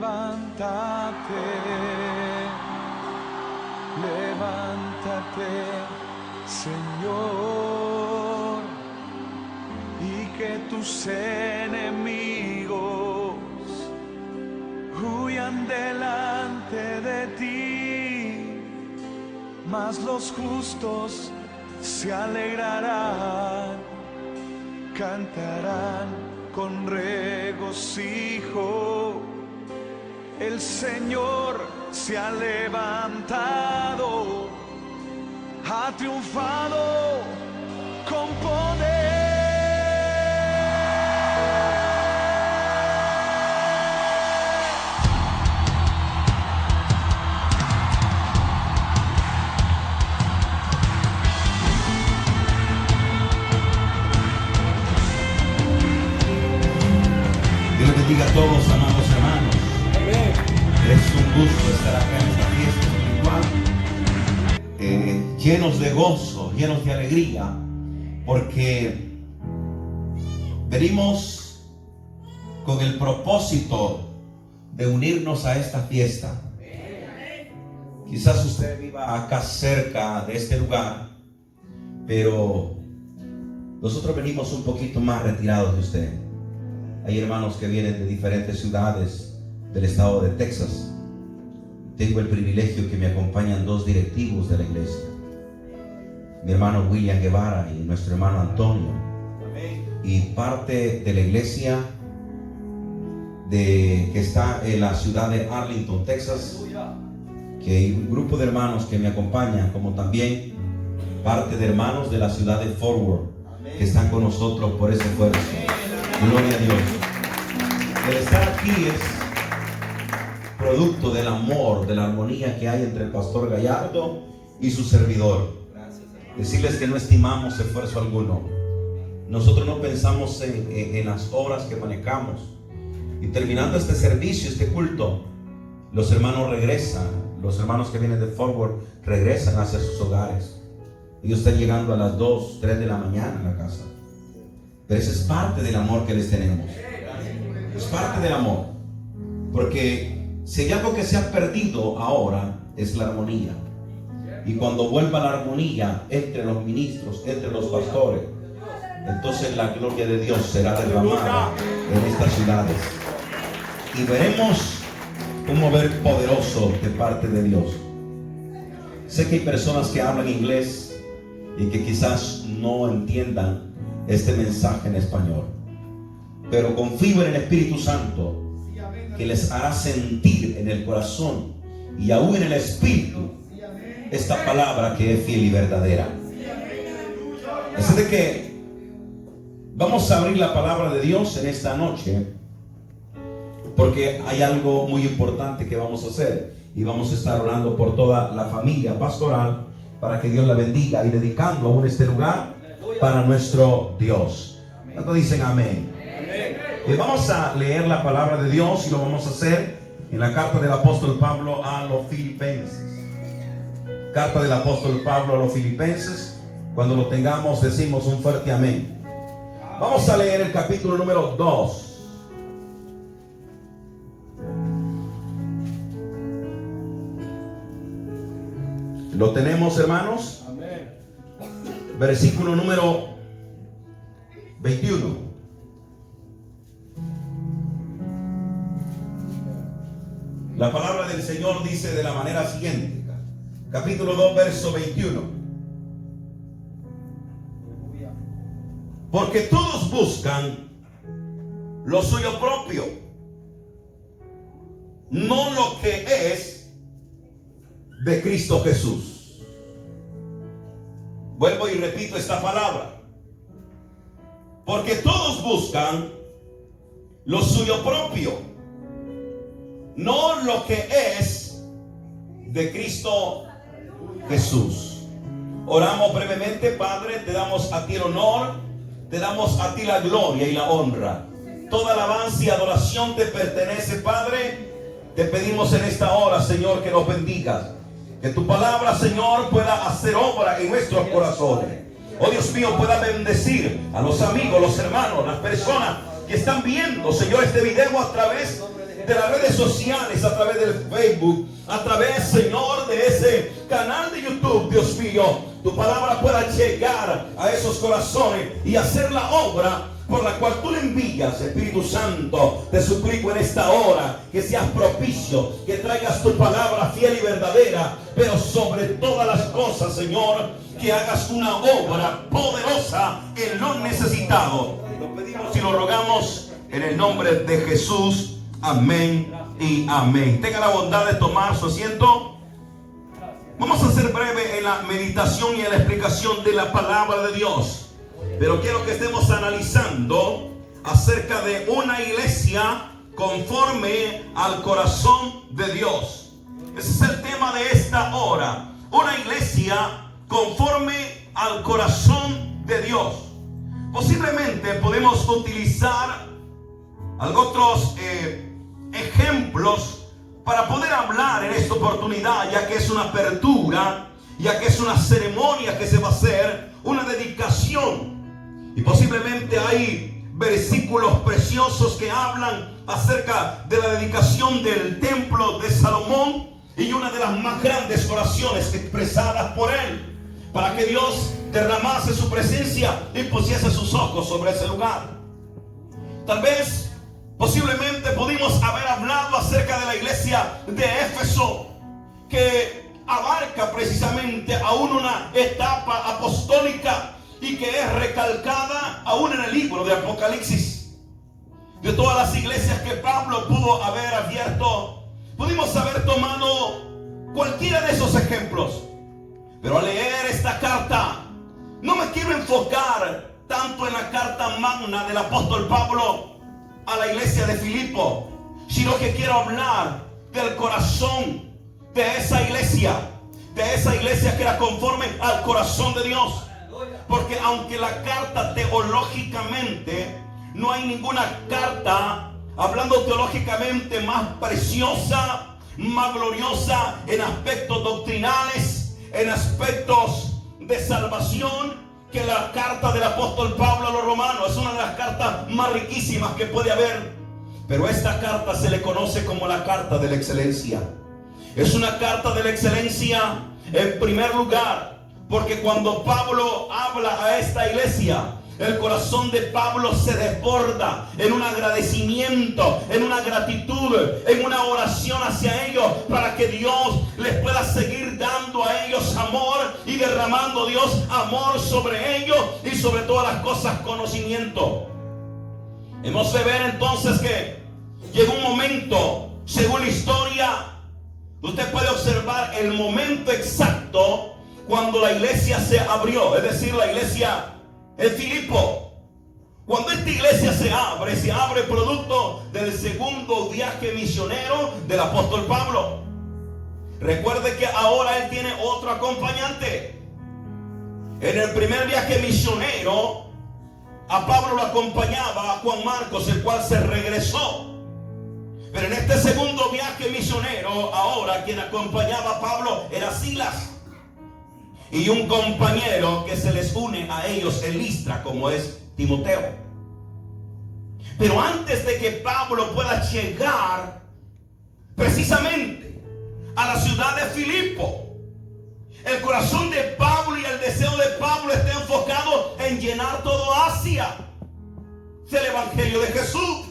levántate, levántate, Señor, y que tus enemigos huyan delante de ti, mas los justos se alegrarán, cantarán con regocijo. El Señor se ha levantado, ha triunfado con poder. Dios les bendiga a todos, amados hermanos. Amén. Es un gusto estar acá en esta fiesta espiritual, llenos de gozo, llenos de alegría, porque venimos con el propósito de unirnos a esta fiesta. Quizás usted viva acá cerca de este lugar, pero nosotros venimos un poquito más retirados de usted. Hay hermanos que vienen de diferentes ciudades del estado de Texas. Tengo el privilegio que me acompañan dos directivos de la iglesia, mi hermano William Guevara y nuestro hermano Antonio. Y parte de la iglesia que está en la ciudad de Arlington, Texas, que hay un grupo de hermanos que me acompañan, como también parte de hermanos de la ciudad de Fort Worth, que están con nosotros por ese esfuerzo. Gloria a Dios. El estar aquí es producto del amor, de la armonía que hay entre el pastor Gallardo y su servidor. Decirles que no estimamos esfuerzo alguno. Nosotros no pensamos en las horas que manejamos. Y terminando este servicio, este culto, los hermanos regresan. Los hermanos que vienen de Fort Worth regresan hacia sus hogares. Ellos están llegando a las 2, 3 de la mañana a la casa. Pero eso es parte del amor que les tenemos. Es parte del amor. Porque si hay algo que se ha perdido ahora, es la armonía. Y cuando vuelva la armonía entre los ministros, entre los pastores, entonces la gloria de Dios será derramada en estas ciudades. Y veremos un mover poderoso de parte de Dios. Sé que hay personas que hablan inglés y que quizás no entiendan este mensaje en español, pero confío en el Espíritu Santo, que les hará sentir en el corazón y aún en el espíritu esta palabra que es fiel y verdadera. Así de que vamos a abrir la palabra de Dios en esta noche, porque hay algo muy importante que vamos a hacer, y vamos a estar orando por toda la familia pastoral para que Dios la bendiga, y dedicando aún este lugar para nuestro Dios. ¿Cuántos dicen amén? Y vamos a leer la palabra de Dios, y lo vamos a hacer en la carta del apóstol Pablo a los Filipenses. Carta del apóstol Pablo a los Filipenses. Cuando lo tengamos decimos un fuerte amén. Vamos a leer el capítulo número 2. ¿Lo tenemos, hermanos? Amén. Versículo número 21. La palabra del Señor dice de la manera siguiente. Capítulo 2, verso 21. Porque todos buscan lo suyo propio, no lo que es de Cristo Jesús. Vuelvo y repito esta palabra. Porque todos buscan lo suyo propio, no lo que es de Cristo Jesús. Oramos brevemente. Padre, te damos a ti el honor, te damos a ti la gloria y la honra. Toda alabanza y adoración te pertenece, Padre. Te pedimos en esta hora, Señor, que nos bendigas, que tu palabra, Señor, pueda hacer obra en nuestros corazones. Oh Dios mío, pueda bendecir a los amigos, los hermanos, las personas que están viendo, Señor, este video a través de las redes sociales, a través del Facebook, a través, Señor, de ese canal de YouTube, Dios mío, tu palabra pueda llegar a esos corazones y hacer la obra por la cual tú le envías. Espíritu Santo, te suplico en esta hora que seas propicio, que traigas tu palabra fiel y verdadera, pero sobre todas las cosas, Señor, que hagas una obra poderosa en lo necesitado. Lo pedimos y lo rogamos en el nombre de Jesús. Amén y amén. Tenga la bondad de tomar su asiento. Vamos a ser breve en la meditación y en la explicación de la palabra de Dios. Pero quiero que estemos analizando acerca de una iglesia conforme al corazón de Dios. Ese es el tema de esta hora. Una iglesia conforme al corazón de Dios. Posiblemente podemos utilizar otros ejemplos para poder hablar en esta oportunidad, ya que es una apertura, ya que es una ceremonia que se va a hacer, una dedicación. Y posiblemente hay versículos preciosos que hablan acerca de la dedicación del templo de Salomón y una de las más grandes oraciones expresadas por él, para que Dios derramase su presencia y pusiese sus ojos sobre ese lugar. Tal vez, posiblemente pudimos haber hablado acerca de la iglesia de Éfeso, que abarca precisamente aún una etapa apostólica y que es recalcada aún en el libro de Apocalipsis. De todas las iglesias que Pablo pudo haber abierto, pudimos haber tomado cualquiera de esos ejemplos. Pero al leer esta carta, no me quiero enfocar tanto en la carta magna del apóstol Pablo a la iglesia de Filipo, sino que quiero hablar del corazón de esa iglesia que era conforme al corazón de Dios. Porque aunque la carta teológicamente, no hay ninguna carta, hablando teológicamente, más preciosa, más gloriosa en aspectos doctrinales, en aspectos de salvación, que la carta del apóstol Pablo a los romanos. Es una de las cartas más riquísimas que puede haber. Pero esta carta se le conoce como la carta de la excelencia. Es una carta de la excelencia en primer lugar, porque cuando Pablo habla a esta iglesia, el corazón de Pablo se desborda en un agradecimiento, en una gratitud, en una oración hacia ellos, para que Dios les pueda seguir dando a ellos amor y derramando Dios amor sobre ellos y sobre todas las cosas conocimiento. Hemos de ver entonces que llegó un momento, según la historia, usted puede observar el momento exacto cuando la iglesia se abrió, es decir, la iglesia en Filipo. Cuando esta iglesia se abre producto del segundo viaje misionero del apóstol Pablo. Recuerde que ahora él tiene otro acompañante. En el primer viaje misionero, a Pablo lo acompañaba a Juan Marcos, el cual se regresó. Pero en este segundo viaje misionero, ahora quien acompañaba a Pablo era Silas, y un compañero que se les une a ellos en Listra, como es Timoteo. Pero antes de que Pablo pueda llegar precisamente a la ciudad de Filipo, el corazón de Pablo y el deseo de Pablo está enfocado en llenar todo Asia del evangelio de Jesús.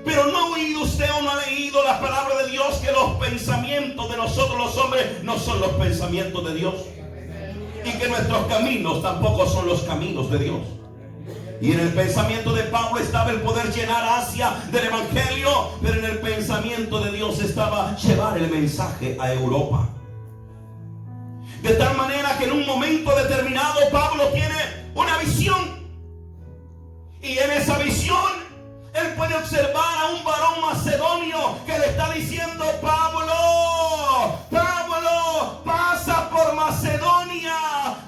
Pero no ha oído usted o no ha leído la palabra de Dios, que los pensamientos de nosotros los hombres no son los pensamientos de Dios, y que nuestros caminos tampoco son los caminos de Dios. Y en el pensamiento de Pablo estaba el poder llenar Asia del evangelio, pero en el pensamiento de Dios estaba llevar el mensaje a Europa. De tal manera que en un momento determinado Pablo tiene una visión, y en esa visión él puede observar a un varón macedonio que le está diciendo: Pablo, pasa por Macedonia,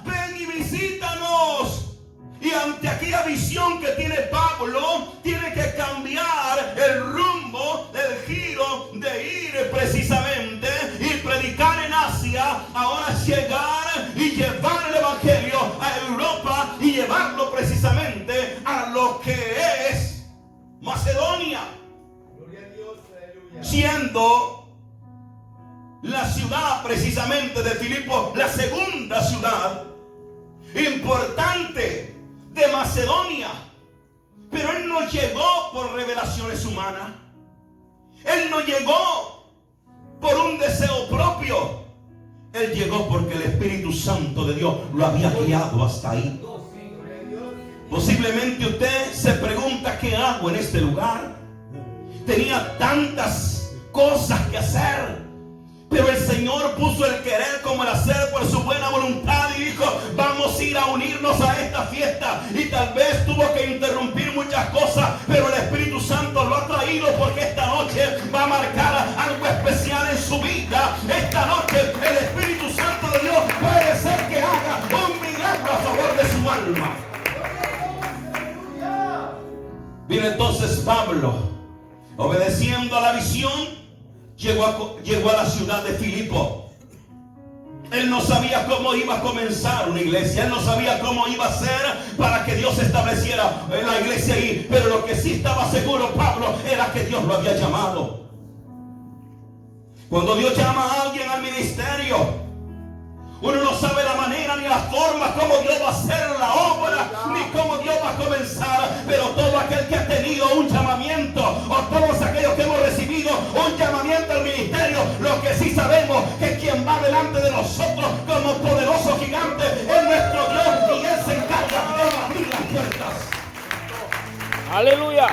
ven y visítanos. Y ante aquella visión que tiene Pablo, tiene que cambiar el rumbo, el giro de ir precisamente y predicar en Asia, ahora llegar y llevar el evangelio a Europa y llevarlo precisamente a lo que es Macedonia. siendo la ciudad precisamente de Filipo la segunda ciudad importante de Macedonia. Pero él no llegó por revelaciones humanas. Él no llegó por un deseo propio. Él llegó porque el Espíritu Santo de Dios lo había guiado hasta ahí. Posiblemente usted se pregunta: ¿qué hago en este lugar? Tenía tantas cosas que hacer, pero el Señor puso el querer como el hacer por su buena voluntad y dijo: vamos a ir a unirnos a esta fiesta. Y tal vez tuvo que interrumpir muchas cosas, pero el Espíritu Santo lo ha traído porque esta noche va a marcar algo especial en su vida. Esta noche el Espíritu Santo de Dios puede ser que haga un milagro a favor de su alma. Vino entonces Pablo, obedeciendo a la visión, llegó a la ciudad de Filipo. Él no sabía cómo iba a comenzar una iglesia. Él no sabía cómo iba a ser para que Dios estableciera la iglesia ahí. Pero lo que sí estaba seguro Pablo era que Dios lo había llamado. Cuando Dios llama a alguien al ministerio, uno no sabe la manera ni la forma como Dios va a hacer la obra, ni cómo Dios va a comenzar. Pero todo aquel que ha tenido un llamamiento, o todos aquellos que hemos recibido un llamamiento al ministerio, lo que sí sabemos que quien va delante de nosotros como poderoso gigante es nuestro Dios, y Él se encarga de abrir las puertas. Aleluya.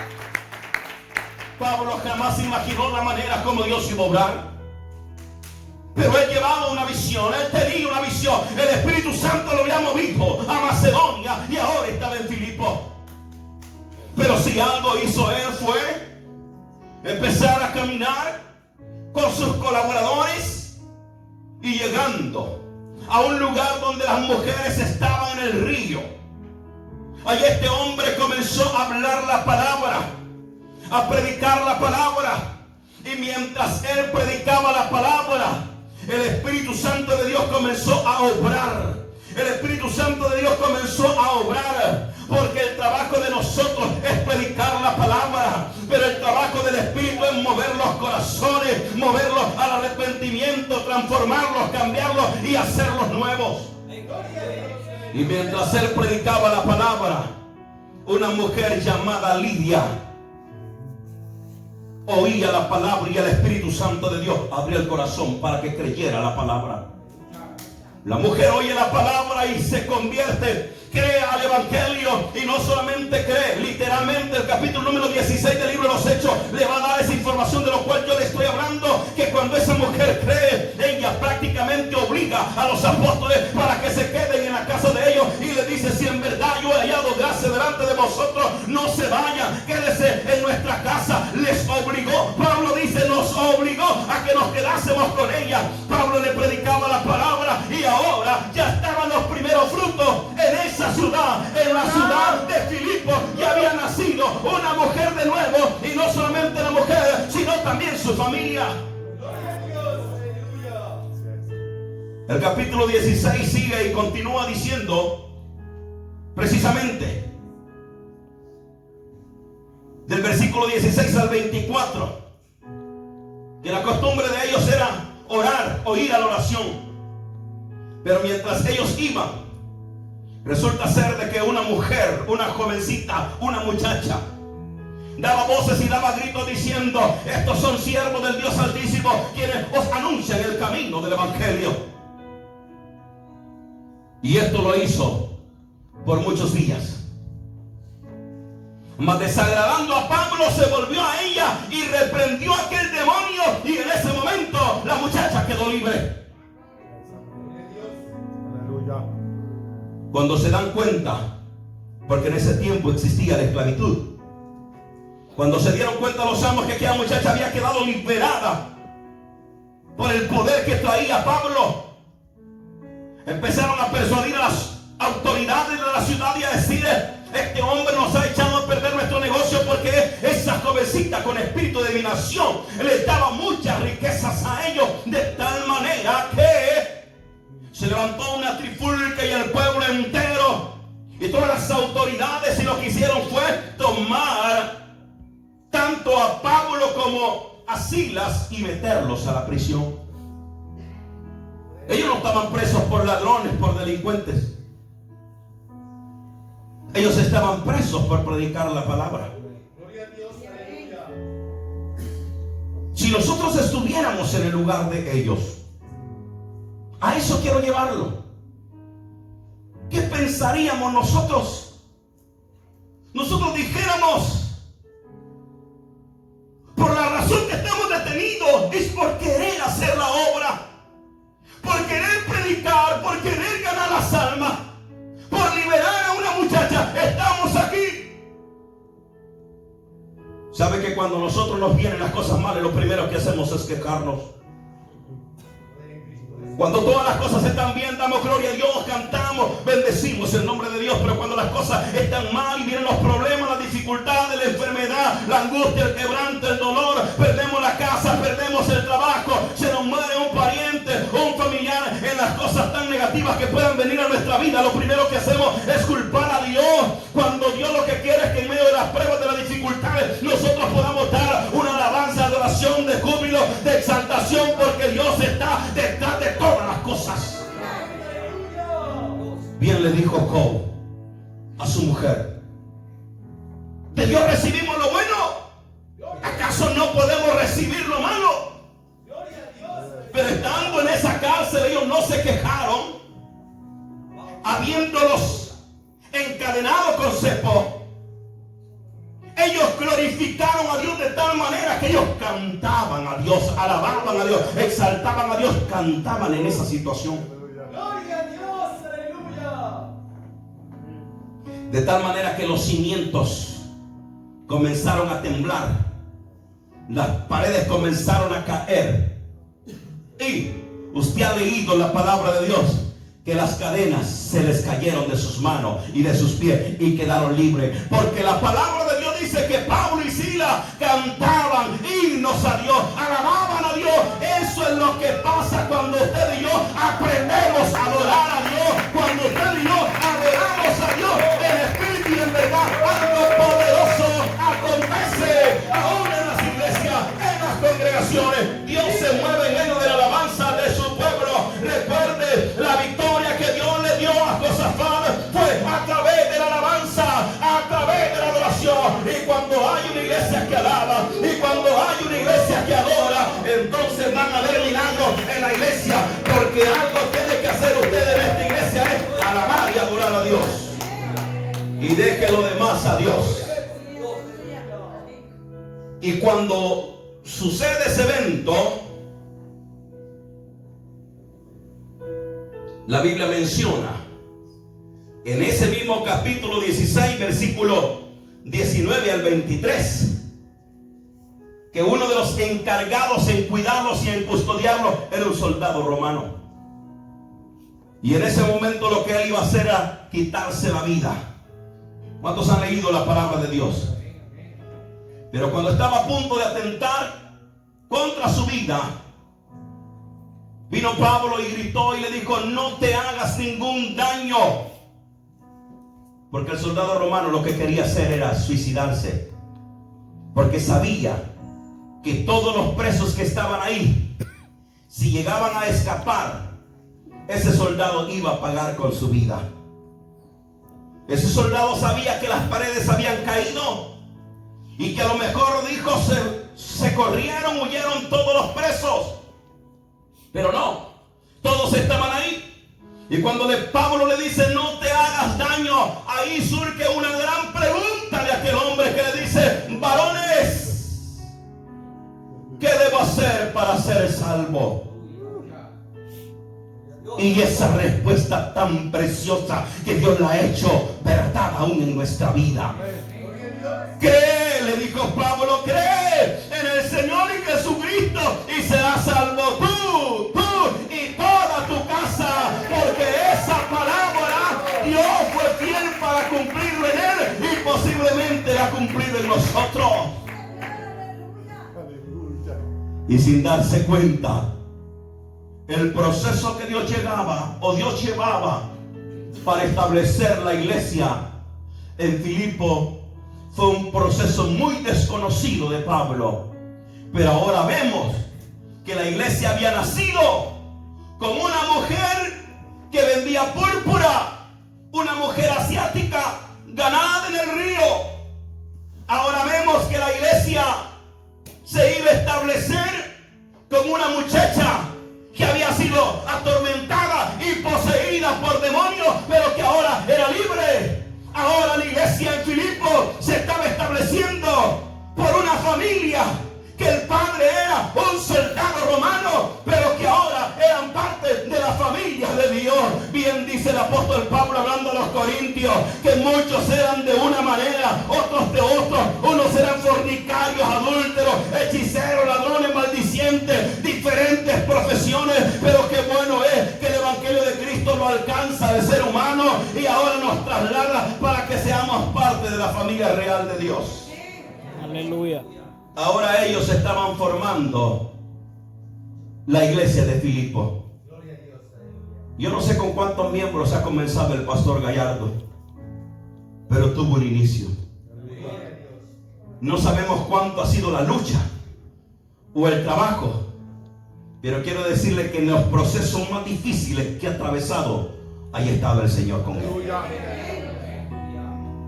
Pablo jamás imaginó la manera como Dios iba a obrar. Pero él llevaba una visión, él tenía una visión. El Espíritu Santo lo había movido a Macedonia y ahora estaba en Filipo. Pero si algo hizo él fue empezar a caminar con sus colaboradores y llegando a un lugar donde las mujeres estaban en el río. Allí este hombre comenzó a hablar la palabra, a predicar la palabra. Y mientras él predicaba la palabra, el Espíritu Santo de Dios comenzó a obrar. El Espíritu Santo de Dios comenzó a obrar. Porque el trabajo de nosotros es predicar la palabra, pero el trabajo del Espíritu es mover los corazones, moverlos al arrepentimiento, transformarlos, cambiarlos y hacerlos nuevos. Y mientras él predicaba la palabra, una mujer llamada Lidia oía la palabra y el Espíritu Santo de Dios abrió el corazón para que creyera la palabra. La mujer oye la palabra y se convierte, cree al Evangelio, y no solamente cree, literalmente el capítulo número 16 del libro de los Hechos le va a dar esa información de lo cual yo le estoy hablando, que cuando esa mujer cree, ella prácticamente obliga a los apóstoles para que se queden en la casa de ellos y le dice: si en verdad yo he hallado gracia delante de vosotros, no se vayan, quédese en nuestra casa. Les obligó, Pablo dice, nos obligó a que nos quedásemos con ella. Pablo le predicaba la palabra y ahora ya estaban los primeros frutos en esa ciudad, en la ciudad de Filipo. Ya había nacido una mujer de nuevo, y no solamente la mujer, sino también su familia. El capítulo 16 sigue y continúa diciendo, precisamente del versículo 16 al 24, que la costumbre de ellos era orar o ir a la oración. Pero mientras ellos iban, resulta ser de que una mujer, una jovencita, una muchacha, daba voces y daba gritos diciendo: estos son siervos del Dios Altísimo, quienes os anuncian el camino del Evangelio. Y esto lo hizo por muchos días. Mas desagradando a Pablo, se volvió a ella y reprendió a aquel demonio, y en ese momento la muchacha quedó libre. Cuando se dan cuenta, porque en ese tiempo existía la esclavitud, cuando se dieron cuenta los amos que aquella muchacha había quedado liberada por el poder que traía Pablo, empezaron a persuadir a las autoridades de la ciudad y a decir: este hombre nos ha echado a perder nuestro negocio, porque esa jovencita con espíritu de adivinación les daba muchas riquezas a ellos, de tal manera que se levantó una trifulca y el pueblo entero y todas las autoridades, y lo que hicieron fue tomar tanto a Pablo como a Silas y meterlos a la prisión. Ellos no estaban presos por ladrones, por delincuentes. Ellos estaban presos por predicar la palabra. Si nosotros estuviéramos en el lugar de ellos, a eso quiero llevarlo. ¿Qué pensaríamos nosotros? Nosotros dijéramos, por la razón que estamos detenidos es por querer hacer la obra, por querer predicar, por querer ganar las almas, por liberar a una muchacha. Estamos aquí. ¿Sabe que cuando nosotros nos vienen las cosas malas, lo primero que hacemos es quejarnos? Cuando todas las cosas están bien, damos gloria a Dios, cantamos, bendecimos el nombre de Dios. Pero cuando las cosas están mal y vienen los problemas, las dificultades, la enfermedad, la angustia, el quebranto, el dolor, perdemos la casa, perdemos el trabajo, se nos muere un pariente o un familiar, en las cosas tan negativas que puedan venir a nuestra vida, lo primero que hacemos es culpar a Dios. Cuando Dios lo que quiere es que en medio de las pruebas, de las dificultades, nosotros podamos dar una alabanza, de oración, de júbilo, de exaltación, porque Dios está detrás de todas las cosas. Bien le dijo Job a su mujer: de Dios recibimos lo bueno, ¿acaso no podemos recibir lo malo? Pero estando en esa cárcel, ellos no se quejaron, habiéndolos encadenado con cepo. Ellos glorificaron a Dios de tal manera que ellos cantaban a Dios, alababan a Dios, exaltaban a Dios, cantaban en esa situación. Gloria a Dios, aleluya. De tal manera que los cimientos comenzaron a temblar, las paredes comenzaron a caer. Y usted ha leído la palabra de Dios, que las cadenas se les cayeron de sus manos y de sus pies y quedaron libres. Porque la palabra de Dios dice que Pablo y Silas cantaban himnos a Dios, alababan a Dios. Eso es lo que pasa cuando usted y yo aprendemos a adorar a Dios. Cuando usted y yo adoramos a Dios en espíritu y en verdad, algo poderoso acontece aún en las iglesias, en las congregaciones. Dios se mueve en medio de la alabanza de su pueblo. Recuerde, la victoria que Dios le dio a Josafat fue a través de la alabanza, a través de la adoración. Y cuando hay una iglesia que alaba, y cuando hay una iglesia que adora, entonces van a haber milagros en la iglesia, porque algo tiene que hacer usted en esta iglesia es alabar y adorar a Dios, y deje lo demás a Dios. Y cuando sucede ese evento, la Biblia menciona en ese mismo capítulo 16, versículo 19 al 23, que uno de los encargados en cuidarlos y en custodiarlos era un soldado romano. Y en ese momento lo que él iba a hacer era quitarse la vida. ¿Cuántos han leído la palabra de Dios? Pero cuando estaba a punto de atentar contra su vida, vino Pablo y gritó y le dijo: no te hagas ningún daño. Porque el soldado romano lo que quería hacer era suicidarse, porque sabía que todos los presos que estaban ahí, si llegaban a escapar, ese soldado iba a pagar con su vida. Ese soldado sabía que las paredes habían caído y que a lo mejor, dijo, se corrieron, huyeron todos los presos. Pero no, todos estaban ahí. Y cuando Pablo le dice: no te hagas daño, ahí surge una gran pregunta de aquel hombre que le dice: varones, ¿qué debo hacer para ser salvo? Y esa respuesta tan preciosa que Dios la ha hecho verdad aún en nuestra vida. Cree, le dijo Pablo, cree en el Señor y Jesucristo y serás salvo tú y toda tu casa, porque esa palabra Dios fue fiel para cumplirlo en él y posiblemente la ha cumplido en nosotros. Y sin darse cuenta, el proceso que Dios llevaba para establecer la iglesia en Filipo fue un proceso muy desconocido de Pablo. Pero ahora vemos que la iglesia había nacido con una mujer que vendía púrpura, una mujer asiática ganada en el río. Ahora vemos que la iglesia se iba a establecer con una muchacha que había sido atormentada y poseída por demonios, pero que ahora era libre. Ahora la iglesia en Filipo se estaba estableciendo por una familia que el padre era un soldado romano, pero que ahora eran parte de la familia de Dios. Bien dice el apóstol Pablo hablando a los corintios, que muchos eran de una manera, otros de otros. Unos eran fornicarios, adúlteros, hechiceros, ladrones, maldicientes, diferentes profesiones. Pero qué bueno es que el evangelio de Cristo lo alcanza de ser humano y ahora nos traslada para que seamos parte de la familia real de Dios. Aleluya. Ahora ellos estaban formando la iglesia de Filipo. Yo no sé con cuántos miembros ha comenzado el pastor Gallardo, pero tuvo un inicio. No sabemos cuánto ha sido la lucha o el trabajo, pero quiero decirle que en los procesos más difíciles que ha atravesado, ahí estaba el Señor con él.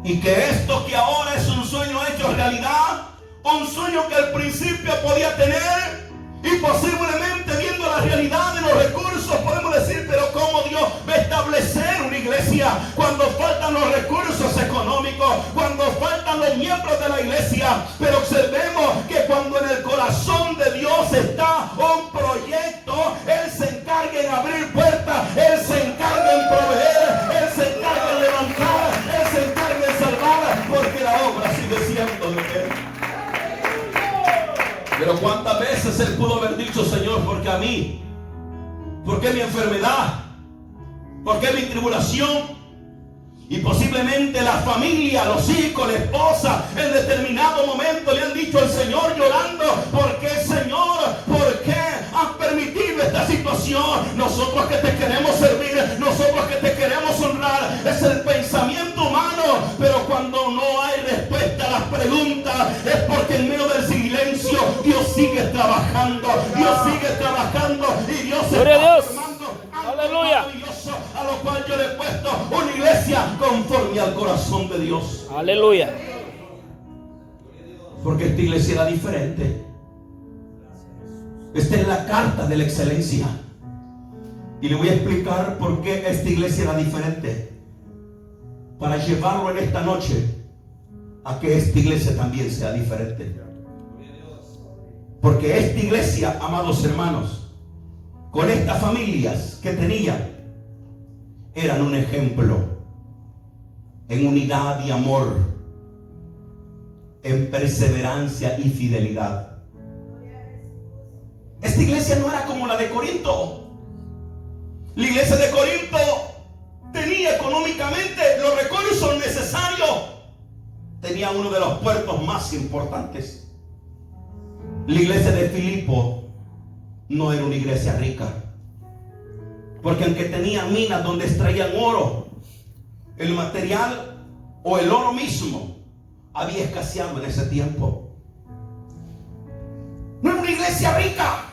Y que esto que ahora es un sueño hecho realidad, un sueño que al principio podía tener, y posiblemente viendo la realidad de los recursos podemos decir, pero ¿cómo Dios va a establecer una iglesia cuando faltan los recursos económicos, cuando faltan los miembros de la iglesia? Pero observemos que cuando en el corazón de Dios está un proyecto, Él se encarga en abrir puertas, Él se encarga en proveer, Él se encarga en levantar, Él se encarga en salvar, porque la obra sigue siendo de Él. Pero cuántas veces Él pudo haber dicho, Señor, ¿por qué a mí? ¿Por qué mi enfermedad? ¿Por qué mi tribulación? Y posiblemente la familia, los hijos, la esposa, en determinado momento le han dicho al Señor llorando, ¿por qué, Señor? ¿Por qué has permitido esta situación? Nosotros que te queremos servir, nosotros que te queremos honrar, es el pensamiento humano. Pero cuando no hay respuesta a las preguntas, es porque en medio del silencio Dios sigue trabajando, Dios sigue trabajando y Dios está formando algo maravilloso, a lo cual yo le he puesto una iglesia conforme al corazón de Dios. Aleluya. Porque esta iglesia era diferente. Esta es la carta de la excelencia. Y le voy a explicar por qué esta iglesia era diferente, para llevarlo en esta noche a que esta iglesia también sea diferente. Porque esta iglesia, amados hermanos, con estas familias que tenían, eran un ejemplo en unidad y amor, en perseverancia y fidelidad. Esta iglesia no era como la de Corinto. La iglesia de Corinto tenía económicamente los recursos necesarios. Tenía uno de los puertos más importantes. La iglesia de Filipo no era una iglesia rica, porque aunque tenía minas donde extraían oro, el material o el oro mismo había escaseado en ese tiempo. No era una iglesia rica,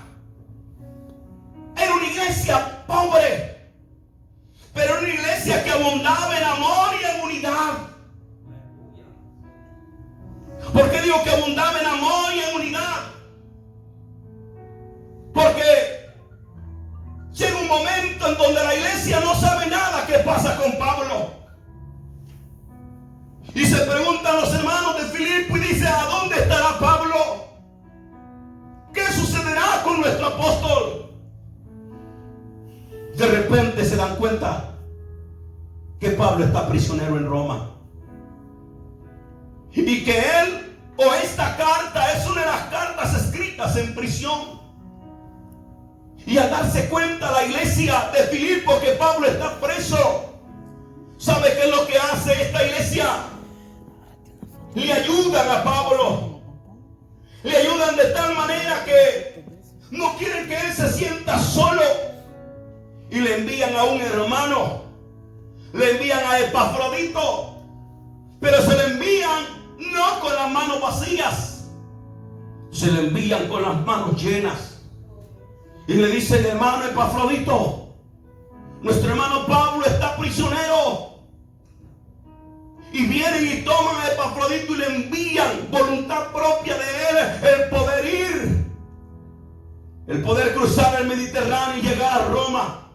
era una iglesia pobre, pero era una iglesia que abundaba en amor y en unidad. ¿Por qué digo que abundaba en amor y en unidad? Porque llega un momento en donde la iglesia no sabe nada qué pasa con Pablo. Y se preguntan los hermanos de Filipo y dice, ¿a dónde estará Pablo? ¿Qué sucederá con nuestro apóstol? De repente se dan cuenta que Pablo está prisionero en Roma. Y que él, o esta carta, es una de las cartas escritas en prisión. Y al darse cuenta la iglesia de Filipo que Pablo está preso, ¿sabe qué es lo que hace esta iglesia? Le ayudan a Pablo. Le ayudan de tal manera que no quieren que él se sienta solo. Y le envían a un hermano. Le envían a Epafrodito. Pero se le envían no con las manos vacías, se le envían con las manos llenas. Y le dice el hermano Epafrodito, nuestro hermano Pablo está prisionero. Y vienen y toman a Epafrodito y le envían, voluntad propia de él, el poder ir, el poder cruzar el Mediterráneo y llegar a Roma.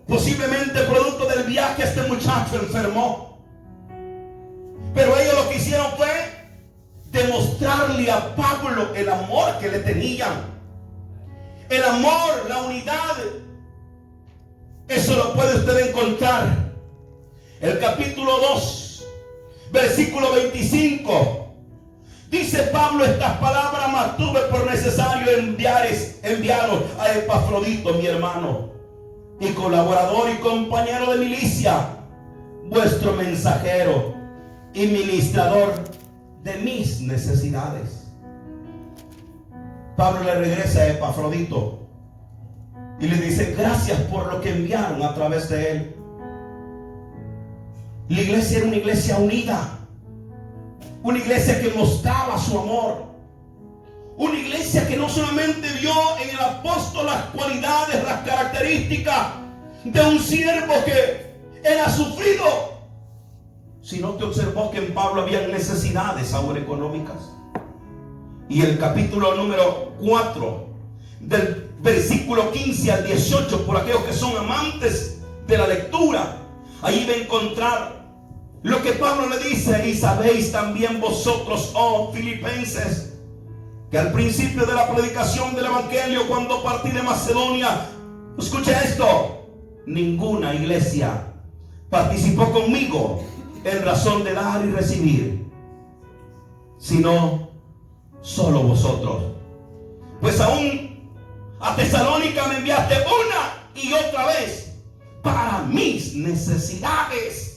Posiblemente producto del viaje este muchacho enfermó. Pero ellos lo que hicieron fue demostrarle a Pablo el amor que le tenían. El amor, la unidad. Eso lo puede usted encontrar. El capítulo 2, versículo 25. Dice Pablo estas palabras: mas tuve por necesario enviaros a Epafrodito, mi hermano, y colaborador y compañero de milicia, vuestro mensajero y ministrador de mis necesidades. Pablo le regresa a Epafrodito y le dice: gracias por lo que enviaron a través de él. La iglesia era una iglesia unida, una iglesia que mostraba su amor, una iglesia que no solamente vio en el apóstol las cualidades, las características de un siervo que era sufrido, sino que observó que en Pablo había necesidades ahora económicas. Y el capítulo número 4, del versículo 15 al 18, por aquellos que son amantes de la lectura, ahí va a encontrar lo que Pablo le dice: y sabéis también vosotros, oh filipenses, que al principio de la predicación del evangelio, cuando partí de Macedonia, escucha esto, ninguna iglesia participó conmigo en razón de dar y recibir, sino solo vosotros. Pues aún a Tesalónica me enviaste una y otra vez para mis necesidades.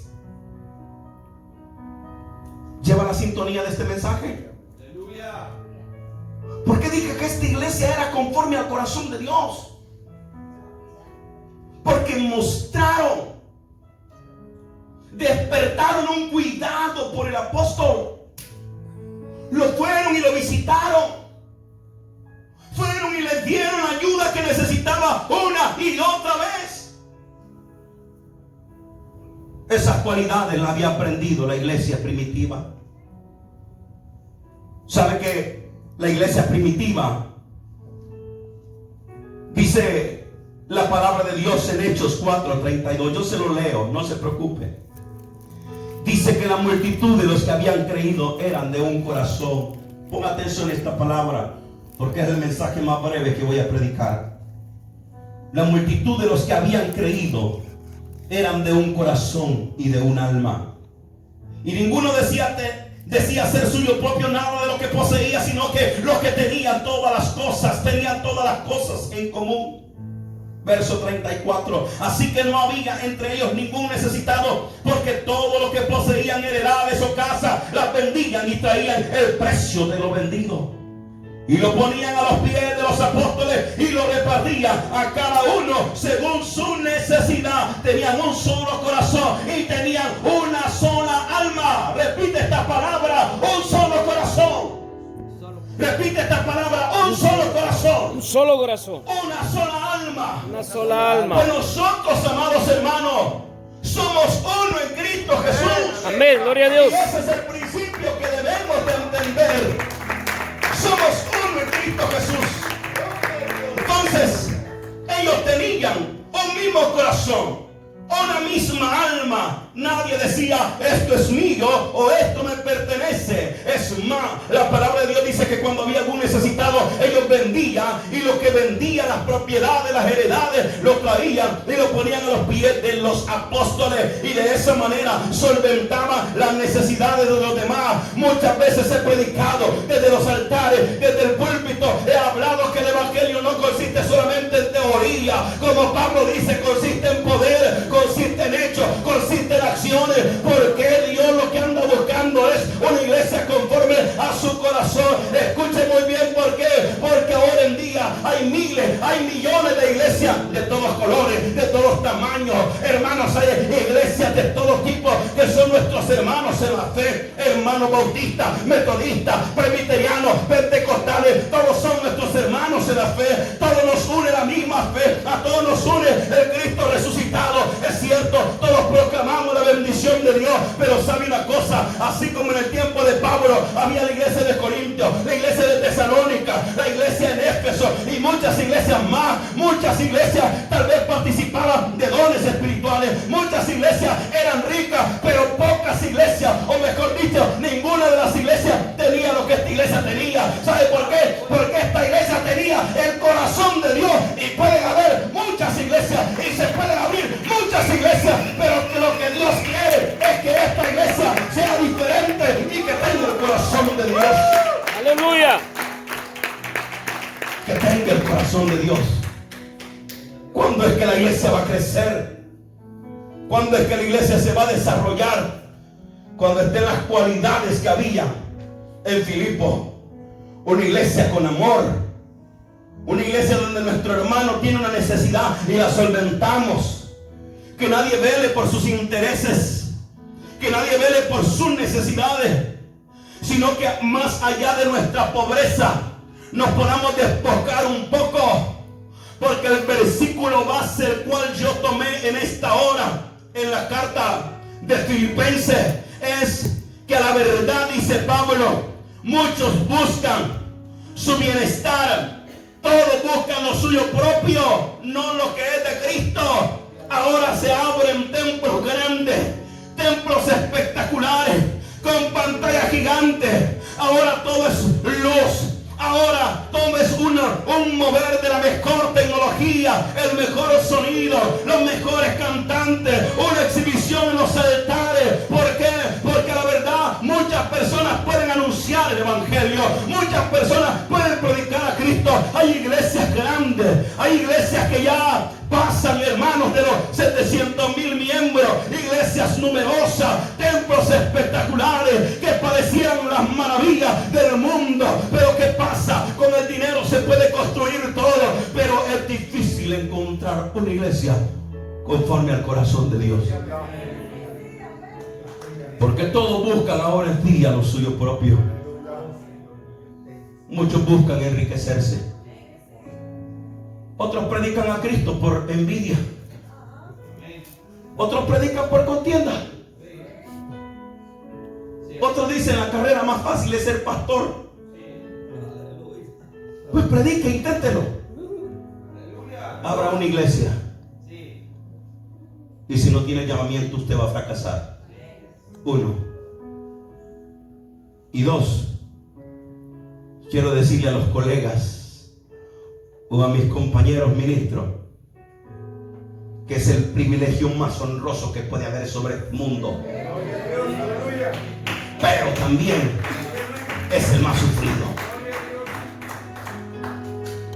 ¿Lleva la sintonía de este mensaje? Aleluya. ¿Por qué dije que esta iglesia era conforme al corazón de Dios? Porque mostraron, despertaron un cuidado por el apóstol. Lo fueron y lo visitaron. Fueron y le dieron ayuda que necesitaba una y otra vez. Esas cualidades las había aprendido la iglesia primitiva. ¿Sabe que la iglesia primitiva, dice la palabra de Dios en Hechos 4:32? Yo se lo leo, no se preocupe. Dice que la multitud de los que habían creído eran de un corazón. Ponga atención a esta palabra, porque es el mensaje más breve que voy a predicar. La multitud de los que habían creído eran de un corazón y de un alma. Y ninguno decía ser suyo propio nada de lo que poseía, sino que los que tenían todas las cosas en común. Verso 34. Así que no había entre ellos ningún necesitado, porque todo lo que poseían, heredades o casas, las vendían y traían el precio de lo vendido, y lo ponían a los pies de los apóstoles y lo repartían a cada uno según su necesidad. Tenían un solo corazón y tenían una sola alma. Repite esta palabra: un solo corazón. Repite esta palabra: un solo corazón. Un solo corazón. Una sola alma. Una sola alma. Pues nosotros, amados hermanos, somos uno en Cristo Jesús. Amén, gloria a Dios. Y ese es el principio que debemos de entender. Somos uno en Cristo Jesús. Entonces, ellos tenían un mismo corazón, una misma alma. Nadie decía: esto es mío o esto me pertenece. Es más, la palabra de Dios dice que cuando había algún necesitado, ellos vendían, y lo que vendían, las propiedades, las heredades, lo traían y lo ponían a los pies de los apóstoles, y de esa manera solventaban las necesidades de los demás. Muchas veces he predicado desde los altares, desde el púlpito, he hablado que el evangelio no consiste solamente en teoría, como Pablo dice, consiste en poder, consiste en hechos, consiste en acciones, porque Dios lo que anda buscando es una iglesia conforme a su corazón. Escuche muy bien por qué. Porque ahora en día hay miles, hay millones de iglesias de todos colores, de todos tamaños. Hermanos, hay iglesias de todo tipo que son nuestros hermanos en la fe, hermanos hermanos bautistas, metodistas, presbiterianos, pentecostales, todos son nuestros hermanos en la fe. Todos nos une la misma fe, a todos nos une el Cristo resucitado. Es cierto, todos proclamamos la bendición de Dios, pero sabe una cosa, así como en el tiempo de Pablo había la iglesia de Corinto, la iglesia de Tesalónica, la iglesia en Éfeso y muchas iglesias más. Muchas iglesias tal vez participaban de dones espirituales, muchas iglesias eran ricas, pero pocas iglesias, o mejor dicho, ninguna de las iglesias tenía lo que esta iglesia tenía. ¿Sabe por qué? Porque esta iglesia tenía el corazón de Dios. Y pueden haber muchas iglesias y se pueden abrir muchas iglesias, pero que lo que Dios quiere es que esta iglesia sea diferente y que tenga el corazón de Dios. Aleluya. Que tenga el corazón de Dios. ¿Cuándo es que la iglesia va a crecer? ¿Cuándo es que la iglesia se va a desarrollar? Cuando estén las cualidades que había en Filipo. Una iglesia con amor. Una iglesia donde nuestro hermano tiene una necesidad y la solventamos. Que nadie vele por sus intereses, que nadie vele por sus necesidades, sino que más allá de nuestra pobreza nos podamos despojar un poco. Porque el versículo base el cual yo tomé en esta hora en la carta de Filipenses es que a la verdad, dice Pablo, muchos buscan su bienestar, todos buscan lo suyo propio, no lo que es de Cristo. Ahora se abren templos grandes, templos espectaculares, con pantallas gigantes. Ahora todo es luz. Ahora todo es un mover de la mejor tecnología, el mejor sonido, los mejores cantantes, una exhibición en los altares. ¿Por qué? Porque la verdad, muchas personas pueden anunciar el evangelio, muchas personas pueden predicar a Cristo. Hay iglesias grandes, hay iglesias que ya pasan, hermanos, de los 700,000 miembros, iglesias numerosas, templos espectaculares que parecieran las maravillas del mundo. Pero ¿qué pasa? Con el dinero se puede construir todo, pero es difícil encontrar una iglesia conforme al corazón de Dios. Porque todos buscan ahora en día lo suyo propio. Muchos buscan enriquecerse. Otros predican a Cristo por envidia. Otros predican por contienda. Otros dicen la carrera más fácil es ser pastor. Pues predique, inténtelo. Abra una iglesia. Y si no tiene llamamiento, usted va a fracasar. 1. Y 2. Quiero decirle a los colegas o a mis compañeros ministros que es el privilegio más honroso que puede haber sobre el mundo, pero también es el más sufrido.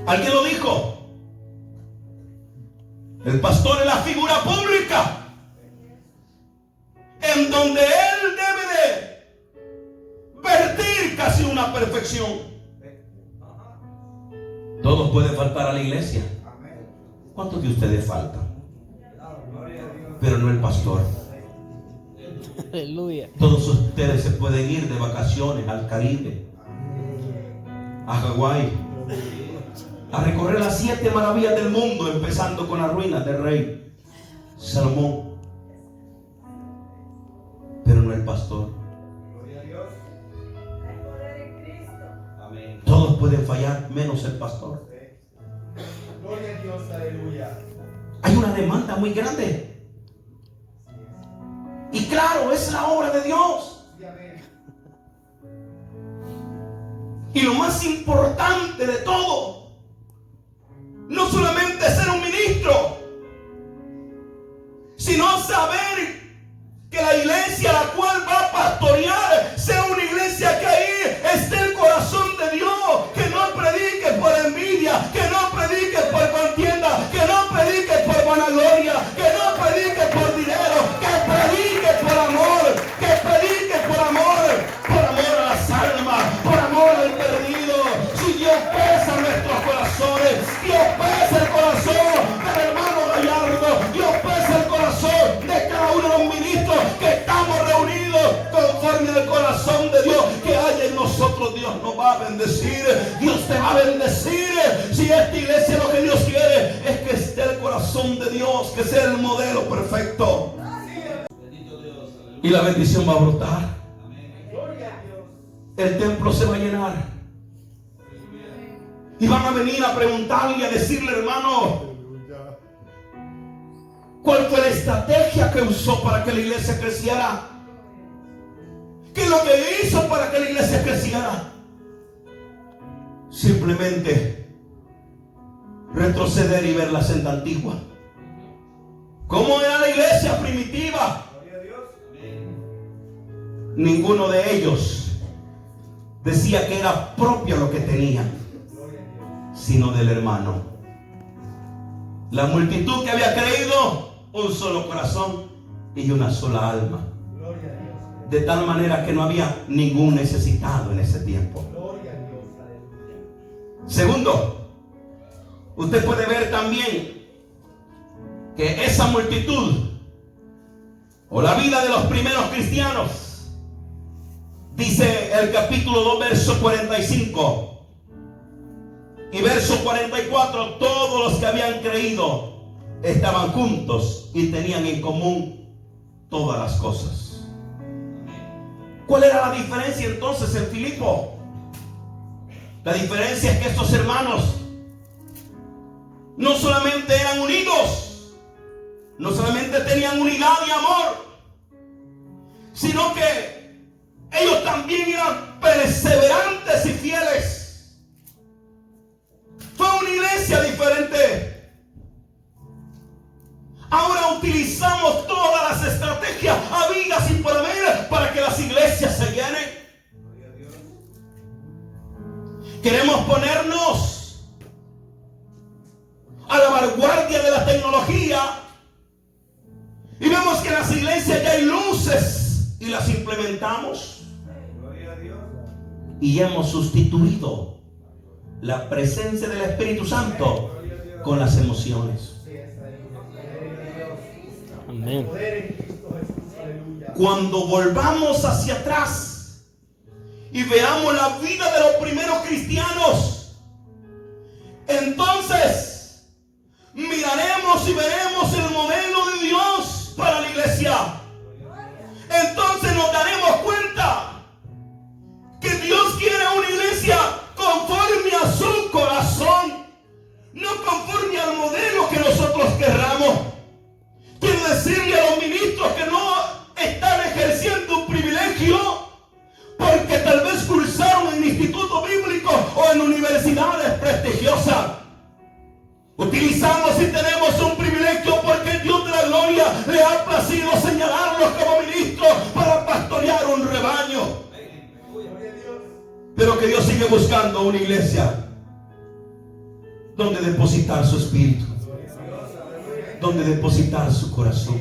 Alguien lo dijo: el pastor es la figura pública en donde él debe de vertir casi una perfección. Todos pueden faltar a la iglesia. ¿Cuántos de ustedes faltan? Pero no el pastor. Aleluya. Todos ustedes se pueden ir de vacaciones al Caribe, a Hawái, a recorrer las 7 maravillas del mundo, empezando con las ruinas del rey Salomón. Pero no el pastor. Todos pueden fallar menos el pastor. Gloria a Dios, aleluya. Hay una demanda muy grande. Y claro, es la obra de Dios. Y lo más importante de todo, no solamente ser un ministro, sino saber que la iglesia a la cual va a pastorear sea una iglesia que ahí esté el corazón de Dios, que no predique por envidia, que no predique por contienda, que no predique por vanagloria, que no predique por dinero, que predique por amor, que predique por amor a las almas, por amor al perdido. Si Dios pesa nuestros corazones, Dios pesa a bendecir. Dios te va a bendecir. Si esta iglesia lo que Dios quiere es que esté el corazón de Dios, que sea el modelo perfecto. Y la bendición va a brotar. El templo se va a llenar. Y van a venir a preguntarle y a decirle, hermano, ¿cuál fue la estrategia que usó para que la iglesia creciera? ¿Qué es lo que hizo para que la iglesia creciera? Simplemente retroceder y ver la senda antigua. ¿Cómo era la iglesia primitiva? Ninguno de ellos decía que era propio lo que tenían, sino del hermano. La multitud que había creído, un solo corazón y una sola alma. De tal manera que no había ningún necesitado en ese tiempo. Segundo, usted puede ver también que esa multitud, o la vida de los primeros cristianos, dice el capítulo 2, verso 45 y verso 44, todos los que habían creído estaban juntos y tenían en común todas las cosas. ¿Cuál era la diferencia entonces en Filipo? La diferencia es que estos hermanos no solamente eran unidos, no solamente tenían unidad y amor, sino que ellos también eran perseverantes y fieles. Fue una iglesia diferente. Ahora utilizamos todas las estrategias habidas y por haber para que las iglesias se llenen. Queremos ponernos a la vanguardia de la tecnología y vemos que en las iglesias ya hay luces y las implementamos. Y hemos sustituido la presencia del Espíritu Santo con las emociones. Amén. Cuando volvamos hacia atrás y veamos la vida de los primeros cristianos, entonces miraremos y veremos el modelo de Dios para la iglesia. Entonces nos daremos cuenta que Dios quiere una iglesia conforme a su corazón, no conforme al modelo que nosotros querramos. Quiero decirle a los ministros que no están ejerciendo un privilegio porque tal vez cursaron en institutos bíblicos o en universidades prestigiosas. Utilizamos y tenemos un privilegio porque el Dios de la gloria le ha placido señalarlos como ministros para pastorear un rebaño. Pero que Dios sigue buscando una iglesia donde depositar su espíritu, donde depositar su corazón.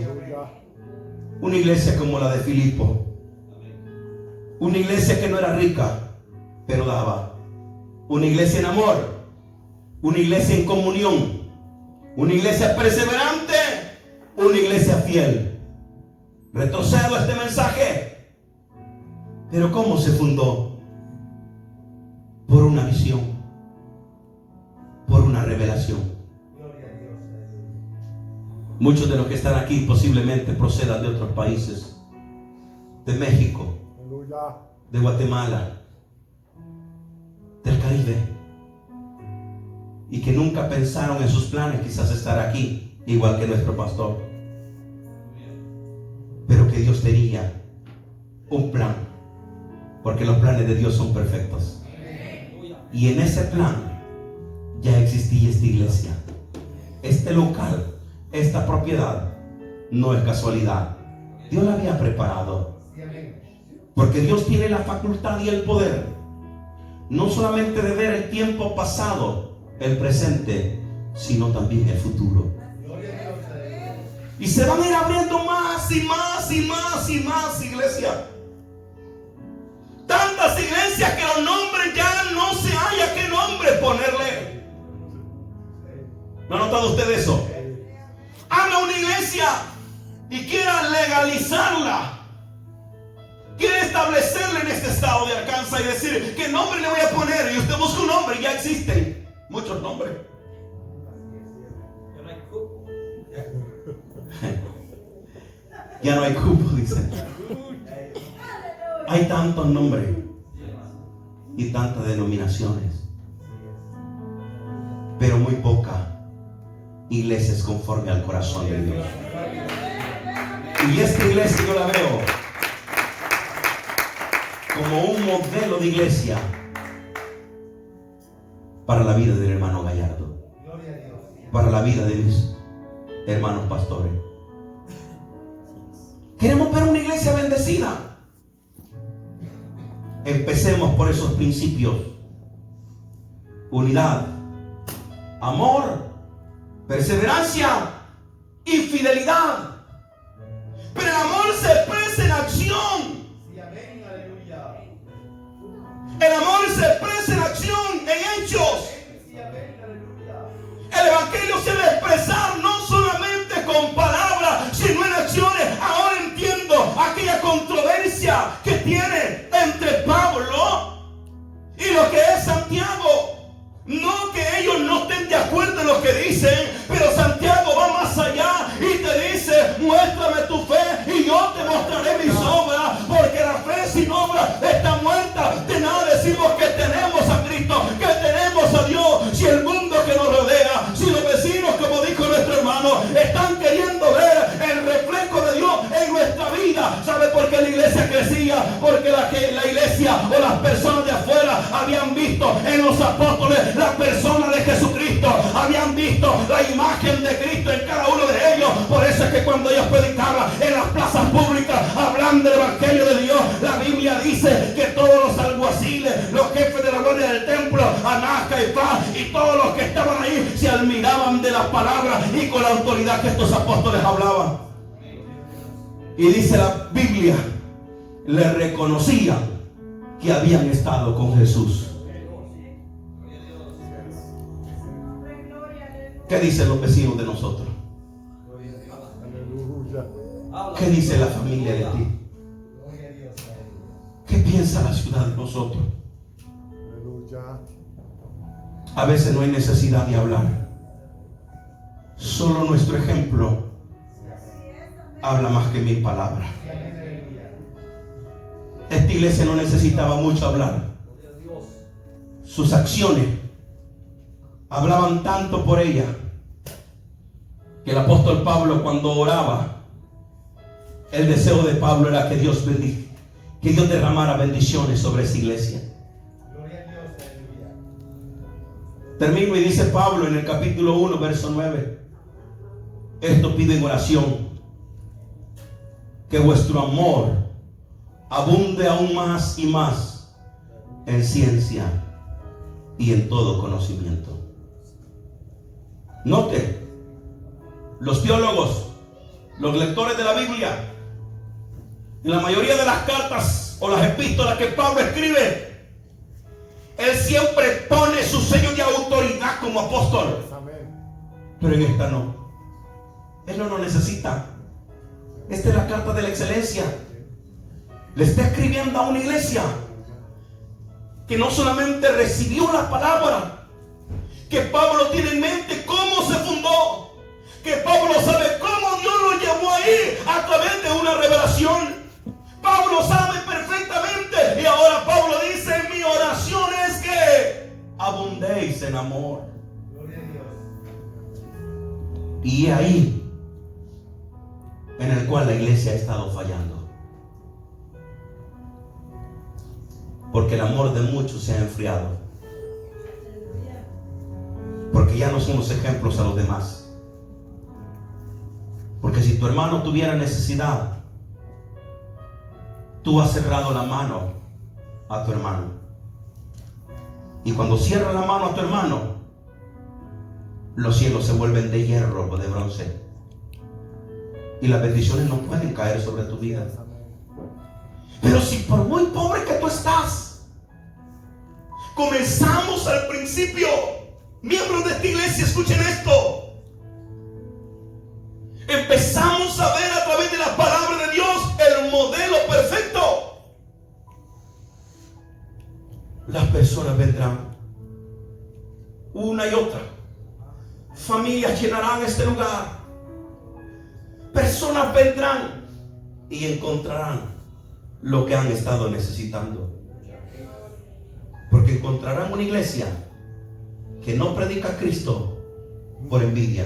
Una iglesia como la de Filipo, una iglesia que no era rica, pero daba. Una iglesia en amor, una iglesia en comunión, una iglesia perseverante, una iglesia fiel. Retrocedo este mensaje, pero ¿cómo se fundó? Por una visión, por una revelación. Muchos de los que están aquí posiblemente procedan de otros países, de México, de Guatemala, del Caribe, y que nunca pensaron en sus planes quizás estar aquí, igual que nuestro pastor, pero que Dios tenía un plan, porque los planes de Dios son perfectos. Y en ese plan ya existía esta iglesia, este local, esta propiedad. No es casualidad, Dios la había preparado, porque Dios tiene la facultad y el poder no solamente de ver el tiempo pasado, el presente, sino también el futuro. Y se van a ir abriendo más y más y más y más iglesias. Tantas iglesias que los nombres ya no se haya qué nombre ponerle. ¿No ha notado usted eso? Haga una iglesia y quiera legalizarla. quiere establecerle en este estado de Arkansas y decir, ¿qué nombre le voy a poner? Y usted busca un nombre y ya existen muchos nombres. Ya no hay cupo, dice. Hay tantos nombres y tantas denominaciones, pero muy pocas iglesias conforme al corazón de Dios. Y esta iglesia yo la veo como un modelo de iglesia para la vida del hermano Gallardo, para la vida de mis hermanos pastores. Queremos ver una iglesia bendecida. Empecemos por esos principios: unidad, amor, perseverancia y fidelidad. Pero el amor se expresa en acción. El amor se expresa en acción, en hechos. El evangelio se debe expresar no solamente con palabras, sino en acciones. Ahora entiendo aquella controversia que tiene entre Pablo y lo que es Santiago. No que ellos no estén de acuerdo en lo que dicen, pero Santiago va más allá y te dice: muéstrame tu fe y yo te mostraré mis obras, porque la fe sin obras está muerta. De nada decimos que tenemos a Cristo, que tenemos a Dios, si el mundo que nos rodea, si los vecinos, como dijo nuestro hermano, están queriendo ver el reflejo de Dios en nuestra vida. ¿Sabe por qué la iglesia crecía? Porque la iglesia o las personas de afuera habían visto en los apóstoles la persona de Jesucristo, habían visto la imagen de Cristo en cada uno de ellos. Por eso es que cuando ellos predicaban en las plazas públicas, hablando del evangelio de Dios, la Biblia dice que todos los alguaciles, los jefes de la gloria del templo, Anás, Caifás y todos los que estaban ahí se admiraban de las palabras y con la autoridad que estos apóstoles hablaban. Y dice la Biblia, le reconocían que habían estado con Jesús. ¿Qué dicen los vecinos de nosotros? ¿Qué dice la familia de ti? ¿Qué piensa la ciudad de nosotros? A veces no hay necesidad de hablar. Solo nuestro ejemplo habla más que 1000 palabras. Esta iglesia no necesitaba mucho hablar. Sus acciones hablaban tanto por ella que el apóstol Pablo, cuando oraba, el deseo de Pablo era que Dios bendiga, que Dios derramara bendiciones sobre esa iglesia. Termino y dice Pablo en el capítulo 1, verso 9: esto pido en oración, que vuestro amor abunde aún más y más en ciencia y en todo conocimiento. Note, los teólogos, los lectores de la Biblia, en la mayoría de las cartas o las epístolas que Pablo escribe, él siempre pone su sello de autoridad como apóstol. Pero en esta no. Él no lo necesita. Esta es la carta de la excelencia. Le está escribiendo a una iglesia que no solamente recibió la palabra, que Pablo tiene en mente cómo se fundó, que Pablo sabe cómo Dios lo llevó ahí a través de una revelación. Pablo sabe perfectamente, y ahora Pablo dice: mi oración es que abundéis en amor. Y ahí en el cual la iglesia ha estado fallando, porque el amor de muchos se ha enfriado, porque ya no somos ejemplos a los demás. Porque si tu hermano tuviera necesidad, tú has cerrado la mano a tu hermano, y cuando cierras la mano a tu hermano, los cielos se vuelven de hierro o de bronce, y las bendiciones no pueden caer sobre tu vida. Pero si por muy pobre que tú estás, comenzamos al principio, miembros de esta iglesia, escuchen esto, empezamos a ver a través de la palabra de Dios el modelo perfecto. personas vendrán. Una y otra. Familias llenarán este lugar. Personas vendrán y encontrarán lo que han estado necesitando. Porque encontrarán una iglesia que no predica a Cristo por envidia,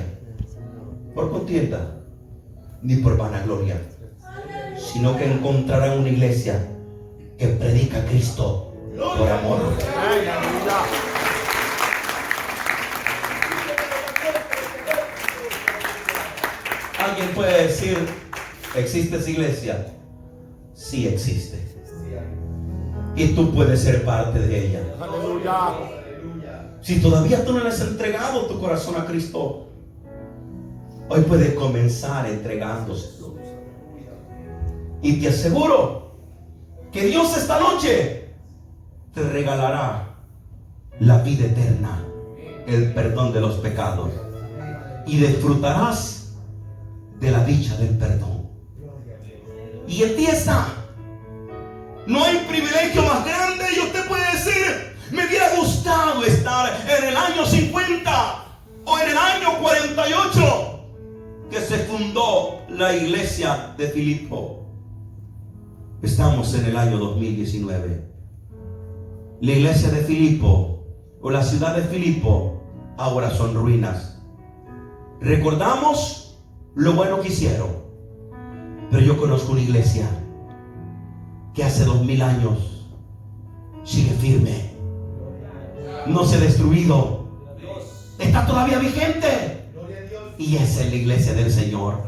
por contienda, ni por vanagloria, sino que encontrarán una iglesia que predica a Cristo por amor. Alguien puede decir, ¿existe esa iglesia? Sí existe. Y tú puedes ser parte de ella. Aleluya. Si todavía tú no le has entregado tu corazón a Cristo, hoy puedes comenzar entregándoselo. Y te aseguro que Dios esta noche te regalará la vida eterna, el perdón de los pecados, y disfrutarás de la dicha del perdón. Y en ti está. No hay privilegio más grande. Y usted puede decir, me hubiera gustado estar en el año 50 o en el año 48 que se fundó la iglesia de Filipo. Estamos en el año 2019. La iglesia de Filipo o la ciudad de Filipo ahora son ruinas. Recordamos lo bueno que hicieron, pero yo conozco una iglesia que hace 2000 años sigue firme, no se ha destruido, está todavía vigente, y esa es la iglesia del Señor.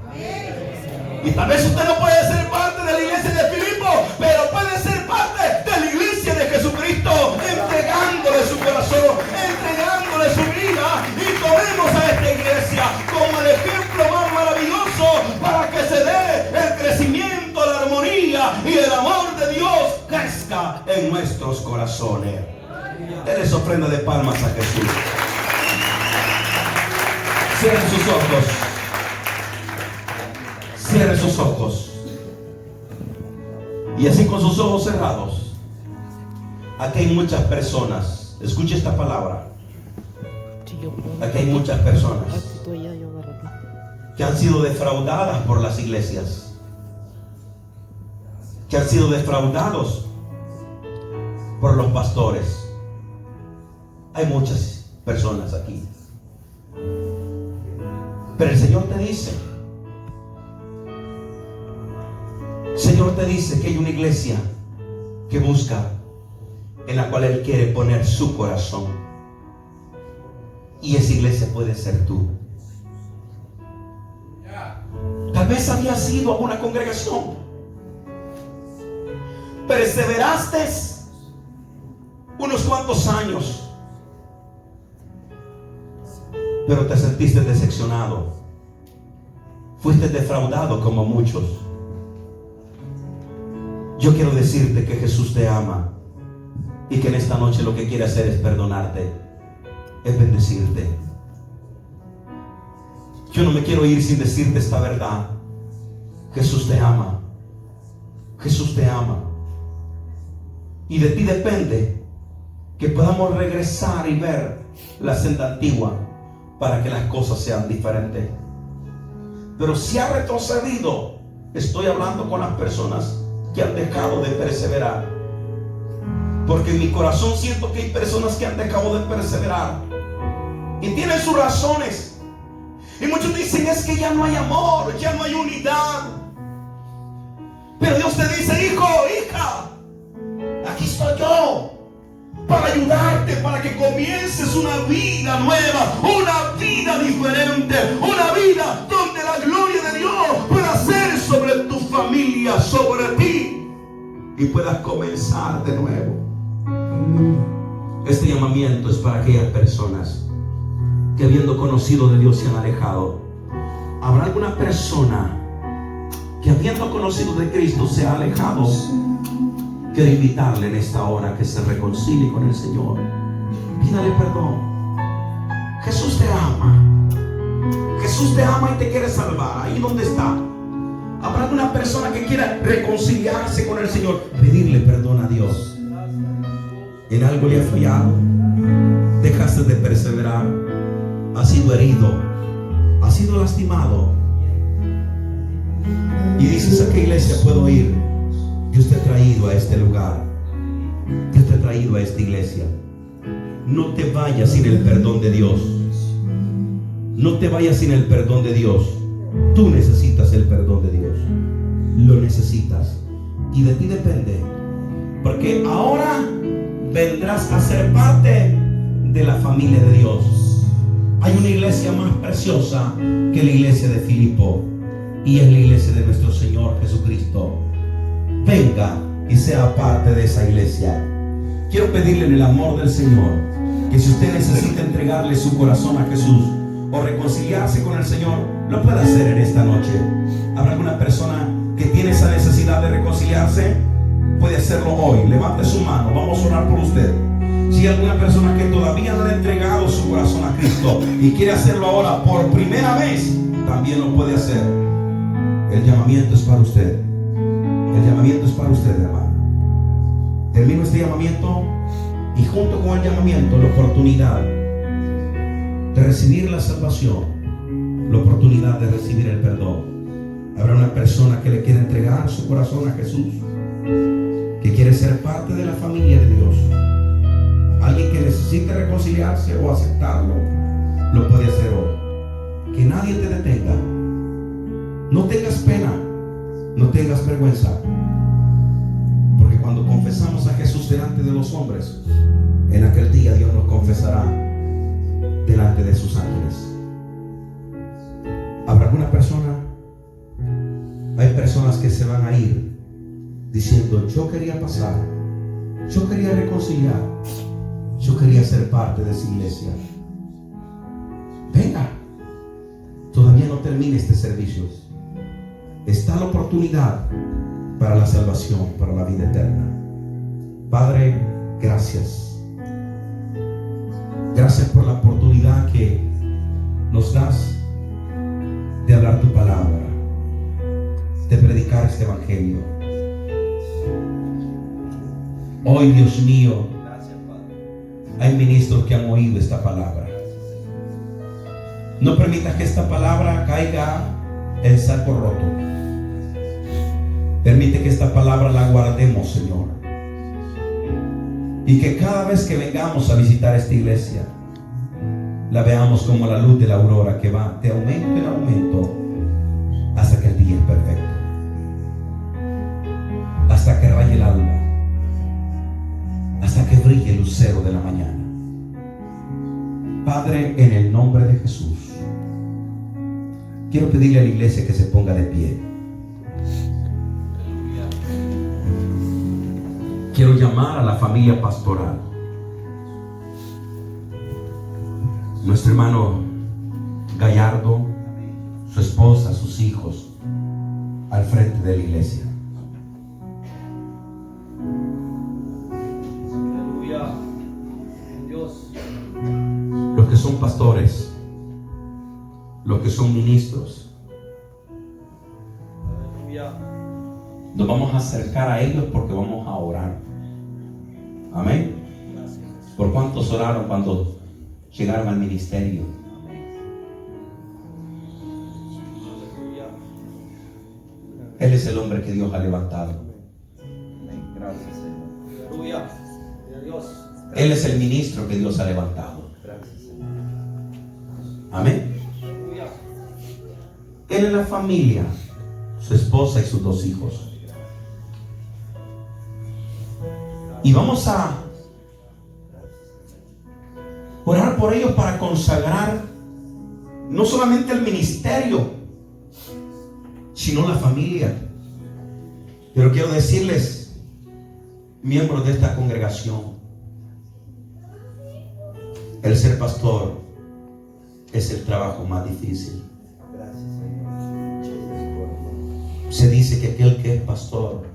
Y tal vez usted no puede ser parte de la iglesia de Filipo, pero puede ser parte de la iglesia de Jesucristo, entregándole su corazón, entregándole su vida. Y tomemos a esta iglesia como el ejemplo más maravilloso para que se dé el crecimiento, la armonía y el amor de Dios crezca en nuestros corazones. Denles ofrenda de palmas a Jesús. Cierren sus ojos. Cierre sus ojos. Y así con sus ojos cerrados. Aquí hay muchas personas. Escuche esta palabra. Aquí hay muchas personas que han sido defraudadas por las iglesias, que han sido defraudados por los pastores. Hay muchas personas aquí. Pero el Señor te dice, que hay una iglesia que busca, en la cual Él quiere poner su corazón. Y esa iglesia puede ser tú. Tal vez habías ido a una congregación, perseveraste unos cuantos años, pero te sentiste decepcionado, fuiste defraudado como muchos. Yo quiero decirte que Jesús te ama y que en esta noche lo que quiere hacer es perdonarte, es bendecirte. Yo no me quiero ir sin decirte esta verdad. Jesús te ama. Jesús te ama. Y de ti depende que podamos regresar y ver la senda antigua para que las cosas sean diferentes. Pero si ha retrocedido, estoy hablando con las personas que han dejado de perseverar, porque en mi corazón siento que hay personas que han dejado de perseverar y tienen sus razones. Y muchos dicen, es que ya no hay amor, ya no hay unidad. Pero Dios te dice, hijo, hija, aquí estoy yo para ayudarte, para que comiences una vida nueva, una vida diferente, una vida donde la gloria de Dios pueda ser sobre tu familia, sobre ti, y puedas comenzar de nuevo. Este llamamiento es para aquellas personas que, habiendo conocido de Dios, se han alejado. ¿Habrá alguna persona que, habiendo conocido de Cristo, se ha alejado? Quiero invitarle en esta hora que se reconcilie con el Señor. Pídale perdón. Jesús te ama. Jesús te ama y te quiere salvar. Ahí donde está. Habrá alguna persona que quiera reconciliarse con el Señor, pedirle perdón a Dios. En algo le ha fallado. Dejaste de perseverar. Has sido herido. Has sido lastimado. Y dices: ¿a qué iglesia puedo ir? Dios te ha traído a este lugar. Dios te ha traído a esta iglesia. No te vayas sin el perdón de Dios. No te vayas sin el perdón de Dios. Tú necesitas el perdón de Dios. Lo necesitas. Y de ti depende. Porque ahora vendrás a ser parte de la familia de Dios. Hay una iglesia más preciosa que la iglesia de Filipo, y es la iglesia de nuestro Señor Jesucristo. Venga y sea parte de esa iglesia. Quiero pedirle en el amor del Señor que si usted necesita entregarle su corazón a Jesús o reconciliarse con el Señor, lo puede hacer en esta noche. ¿Habrá alguna persona que tiene esa necesidad de reconciliarse? Puede hacerlo hoy. Levante su mano, vamos a orar por usted. Si hay alguna persona que todavía no le ha entregado su corazón a Cristo y quiere hacerlo ahora por primera vez, también lo puede hacer. El llamamiento es para usted. El llamamiento es para usted, hermano. Termino este llamamiento y junto con el llamamiento la oportunidad de recibir la salvación, la oportunidad de recibir el perdón. Habrá una persona que le quiere entregar su corazón a Jesús, que quiere ser parte de la familia de Dios. Alguien que necesite reconciliarse o aceptarlo, lo puede hacer hoy. Que nadie te detenga. No tengas pena, no tengas vergüenza, porque cuando confesamos a Jesús delante de los hombres, en aquel día Dios nos confesará delante de sus ángeles. ¿Habrá alguna persona? Hay personas que se van a ir diciendo: yo quería pasar, yo quería reconciliar, yo quería ser parte de esa iglesia. Venga, todavía no termine este servicio. Está la oportunidad para la salvación, para la vida eterna. Padre, gracias. Gracias por la oportunidad que nos das de hablar tu palabra, de predicar este evangelio. Hoy, Dios mío, hay ministros que han oído esta palabra. No permitas que esta palabra caiga en saco roto. Permite que esta palabra la guardemos, Señor, y que cada vez que vengamos a visitar esta iglesia, la veamos como la luz de la aurora que va de aumento en aumento hasta que el día es perfecto, hasta que raye el alba, hasta que brille el lucero de la mañana. Padre, en el nombre de Jesús, quiero pedirle a la iglesia que se ponga de pie. Quiero llamar a la familia pastoral. Nuestro hermano Gallardo, su esposa, sus hijos, al frente de la iglesia. Aleluya. Dios. Los que son pastores, los que son ministros, Aleluya. nos vamos a acercar a ellos porque vamos a orar. Amén. ¿Por cuántos oraron cuando llegaron al ministerio? Aleluya. Él es el hombre que Dios ha levantado. Gracias, Señor. Aleluya. Dios. Él es el ministro que Dios ha levantado. Gracias, Señor. Amén. Aleluya. Él es la familia, su esposa y sus dos hijos. Y vamos a orar por ellos para consagrar no solamente el ministerio, sino la familia. Pero quiero decirles, miembros de esta congregación, el ser pastor es el trabajo más difícil. Gracias, Señor. Se dice que aquel que es pastor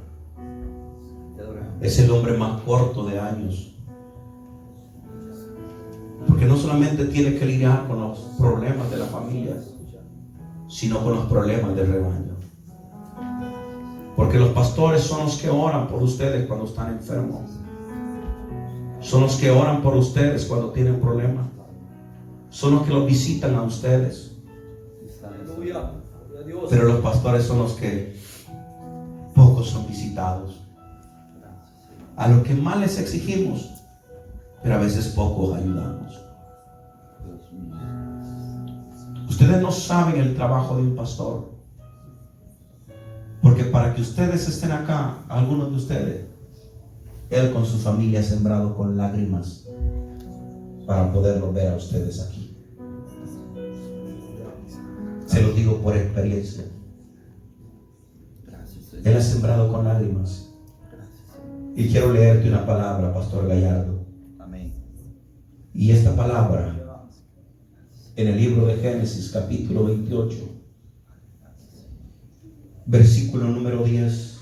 es el hombre más corto de años, porque no solamente tiene que lidiar con los problemas de la familia, sino con los problemas del rebaño. Porque los pastores son los que oran por ustedes cuando están enfermos. Son los que oran por ustedes cuando tienen problemas. Son los que los visitan a ustedes. Aleluya. Gloria a Dios. Pero los pastores son los que pocos son visitados. A los que más les exigimos, pero a veces pocos ayudamos. Ustedes no saben el trabajo de un pastor. Porque para que ustedes estén acá, algunos de ustedes, él con su familia ha sembrado con lágrimas para poderlos ver a ustedes aquí. Se lo digo por experiencia. Él ha sembrado con lágrimas. Y quiero leerte una palabra, Pastor Gallardo. Amén. Y esta palabra, en el libro de Génesis, capítulo 28, versículo número 10,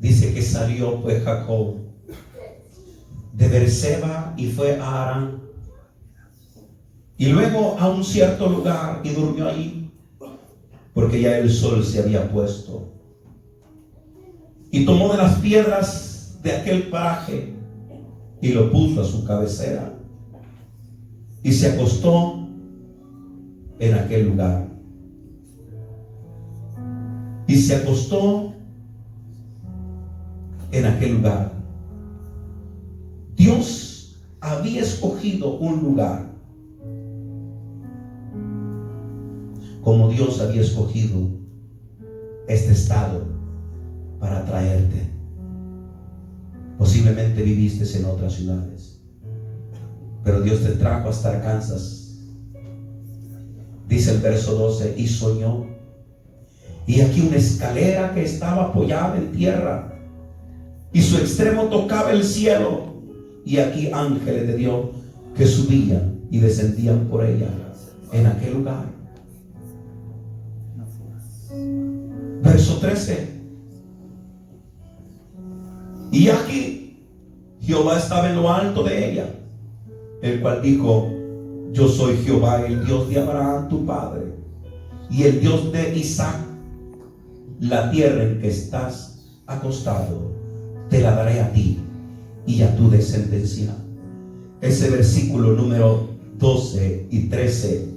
dice que salió pues Jacob de Beerseba y fue a Harán, y luego a un cierto lugar y durmió allí, porque ya el sol se había puesto. Y tomó de las piedras de aquel paraje y lo puso a su cabecera y se acostó en aquel lugar. Y se acostó en aquel lugar. Dios había escogido un lugar, como Dios había escogido este estado para traerte. Posiblemente viviste en otras ciudades, pero Dios te trajo hasta Arkansas. Dice el verso 12: y soñó, y aquí una escalera que estaba apoyada en tierra, y su extremo tocaba el cielo, y aquí ángeles de Dios que subían y descendían por ella en aquel lugar. Verso 13: y aquí Jehová estaba en lo alto de ella, el cual dijo: yo soy Jehová, el Dios de Abraham tu padre, y el Dios de Isaac. La tierra en que estás acostado te la daré a ti y a tu descendencia. Ese versículo número 12 y 13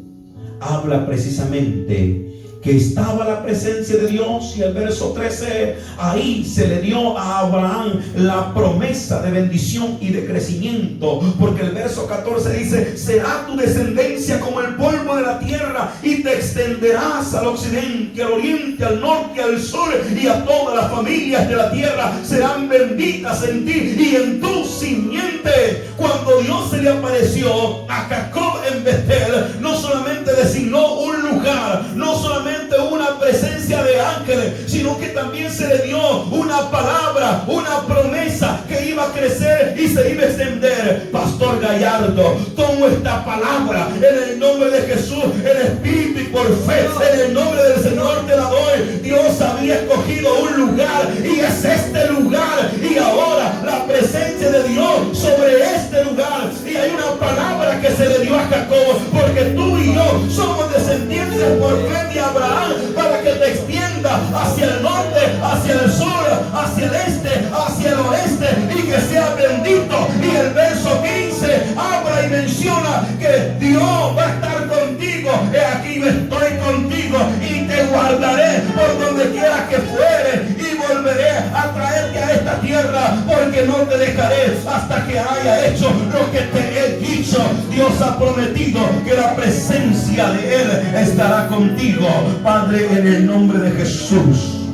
habla precisamente que estaba la presencia de Dios, y el verso 13, ahí se le dio a Abraham la promesa de bendición y de crecimiento, porque el verso 14 dice: será tu descendencia como el polvo de la tierra, y te extenderás al occidente, al oriente, al norte, al sur, y a todas las familias de la tierra serán benditas en ti y en tu simiente. Cuando Dios se le apareció a Jacob en Betel, no solamente designó un lugar, no solamente una presencia de ángeles, sino que también se le dio una palabra, una promesa que iba a crecer y se iba a extender. Pastor Gallardo, tomo esta palabra en el nombre de Jesús, en espíritu y por fe, en el nombre del Señor te la doy. Dios había escogido un lugar, y es este lugar, y ahora la presencia de Dios sobre este lugar. Y hay una palabra que se le dio a Jacob, porque tú y yo somos descendientes por fe de Abraham, para que te extienda hacia el norte, hacia el sur, hacia el este, hacia el oeste, y que sea bendito. Y el verso 15 habla y menciona que Dios va a estar contigo. He aquí yo estoy contigo y te guardaré por donde quiera que fuere, y volveré a traerte a esta tierra, porque no te dejaré hasta que haya hecho lo que te he dicho. Dios ha prometido que la presencia de Él estará contigo. Padre, en el nombre de Jesús,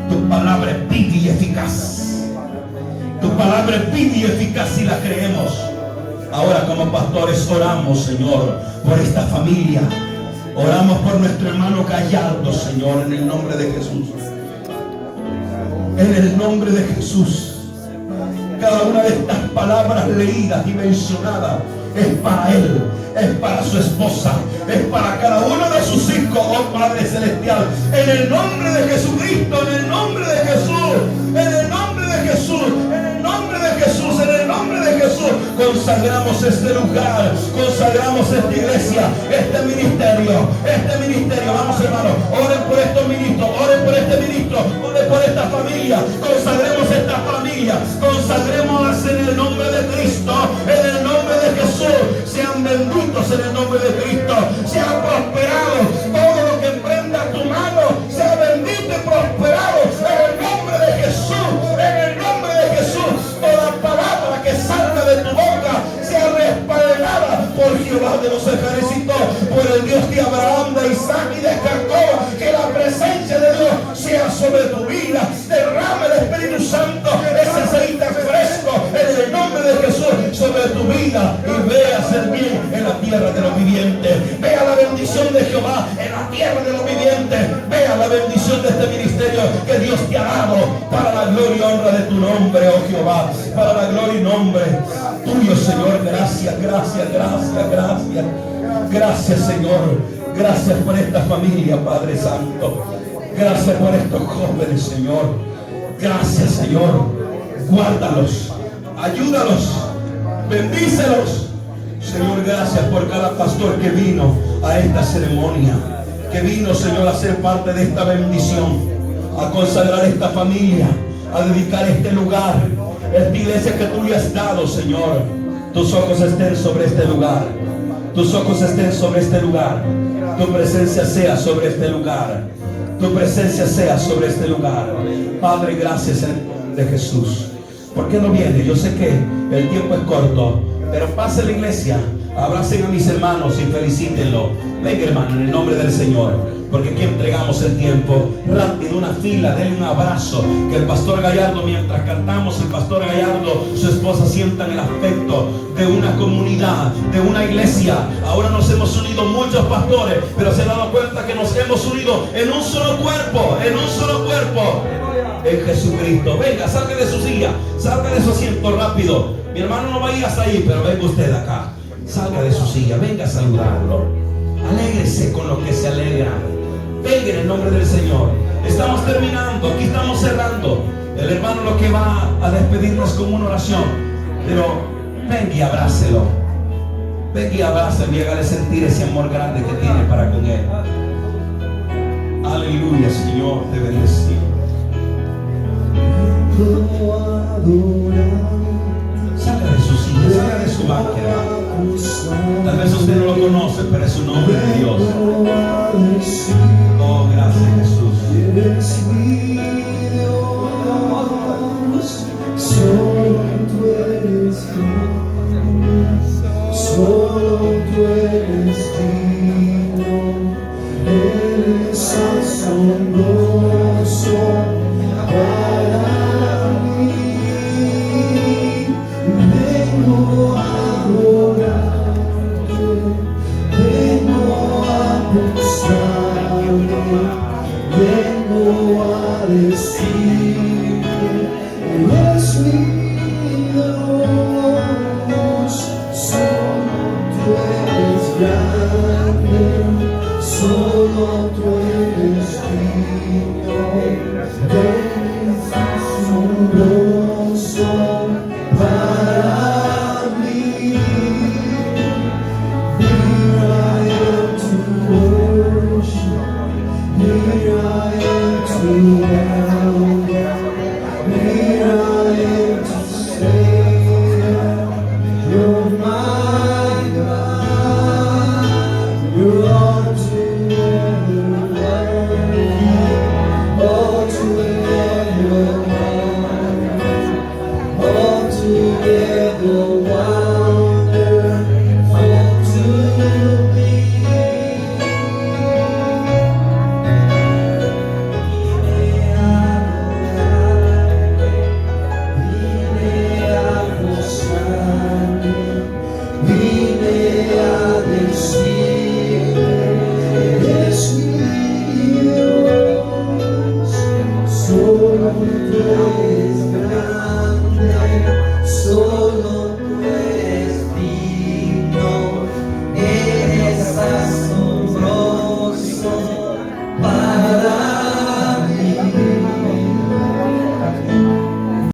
tu palabra es viva y eficaz. Tu palabra es viva y eficaz y la creemos. Ahora, como pastores, oramos, Señor, por esta familia. Oramos por nuestro hermano Gallardo, Señor, en el nombre de Jesús. En el nombre de Jesús. Cada una de estas palabras leídas y mencionadas es para él, es para su esposa, es para cada uno de sus hijos, oh Padre Celestial. En el nombre de Jesucristo, en el nombre de Jesús, en el nombre de Jesús, en el nombre de Jesús, en el nombre de Jesús. consagramos este lugar, consagramos esta iglesia, este ministerio. Vamos, hermanos, oren por estos ministros, oren por este ministro, oren por esta familia, consagremos esta familia, consagrémoslas en el nombre de Cristo, en el nombre de Jesús. Sean benditos en el nombre de Cristo, sean prosperados, todo lo que emprenda tu mano sea bendito y prosperado en el nombre de Jesús, en el nombre de Jesús. Toda palabra que salga de tu boca sea respaldada por Jehová de los ejércitos, por el Dios de Abraham, de Isaac y de Jacob. Que la presencia de Dios sea sobre tu vida. Derrame el Espíritu Santo, ese aceite fresco en el nombre de Jesús sobre tu vida, y veas el bien en la tierra de los vivientes. Vea la bendición de Jehová en la tierra de los vivientes. Vea la bendición de este ministerio que Dios te ha dado para la gloria y honra de tu nombre, oh Jehová, para la gloria y nombre tuyo, Señor. Gracias, gracias, gracias, gracias. Gracias, Señor. Gracias por esta familia, Padre Santo. Gracias por estos jóvenes, Señor. Gracias, Señor. Guárdalos, ayúdalos, bendícelos. Señor, gracias por cada pastor que vino a esta ceremonia, que vino, Señor, a ser parte de esta bendición, a consagrar esta familia, a dedicar este lugar, esta iglesia que tú le has dado, Señor. Tus ojos estén sobre este lugar, tus ojos estén sobre este lugar, tu presencia sea sobre este lugar, tu presencia sea sobre este lugar. Padre, gracias en el nombre de Jesús. ¿Por qué no viene? Yo sé que el tiempo es corto, pero pase la iglesia, abracen a mis hermanos y felicítenlo. Venga, hermano, en el nombre del Señor, porque aquí entregamos el tiempo rápido, una fila, denle un abrazo. Que el pastor Gallardo, mientras cantamos, el pastor Gallardo, su esposa, sientan el afecto de una comunidad, de una iglesia. Ahora nos hemos unido muchos pastores, pero se han dado cuenta que nos hemos unido en un solo cuerpo, en Jesucristo. Venga, salga de su silla, salga de su asiento rápido. Mi hermano no va a ir hasta ahí, pero venga usted acá. Salga de su silla, venga a saludarlo. Alégrese con lo que se alegra. Venga en el nombre del Señor. Estamos terminando, aquí estamos cerrando. El hermano lo que va a despedirnos con una oración, pero venga y abrácelo. Venga y abrácelo y hágale sentir ese amor grande que tiene para con él. Aleluya, Señor, te bendecimos. Salga de su silla, salga de su banca, hermano. Tal vez usted no lo conoce, pero es un hombre de Dios. Oh, gracias, Jesús. Solo tú eres digno, eres asombroso para mí. Vengo a adorarte, vengo a buscarte, vengo a decirte, eres mi Dios. Solo tú eres grande, solo tú eres digno, eres asombroso para mí. Here I am to worship, here I am to welcome, here I am to say you're my God, you're altogether worthy, altogether wonderful, altogether wonderful to me. Vine a decirte, eres mi Dios, solo tú eres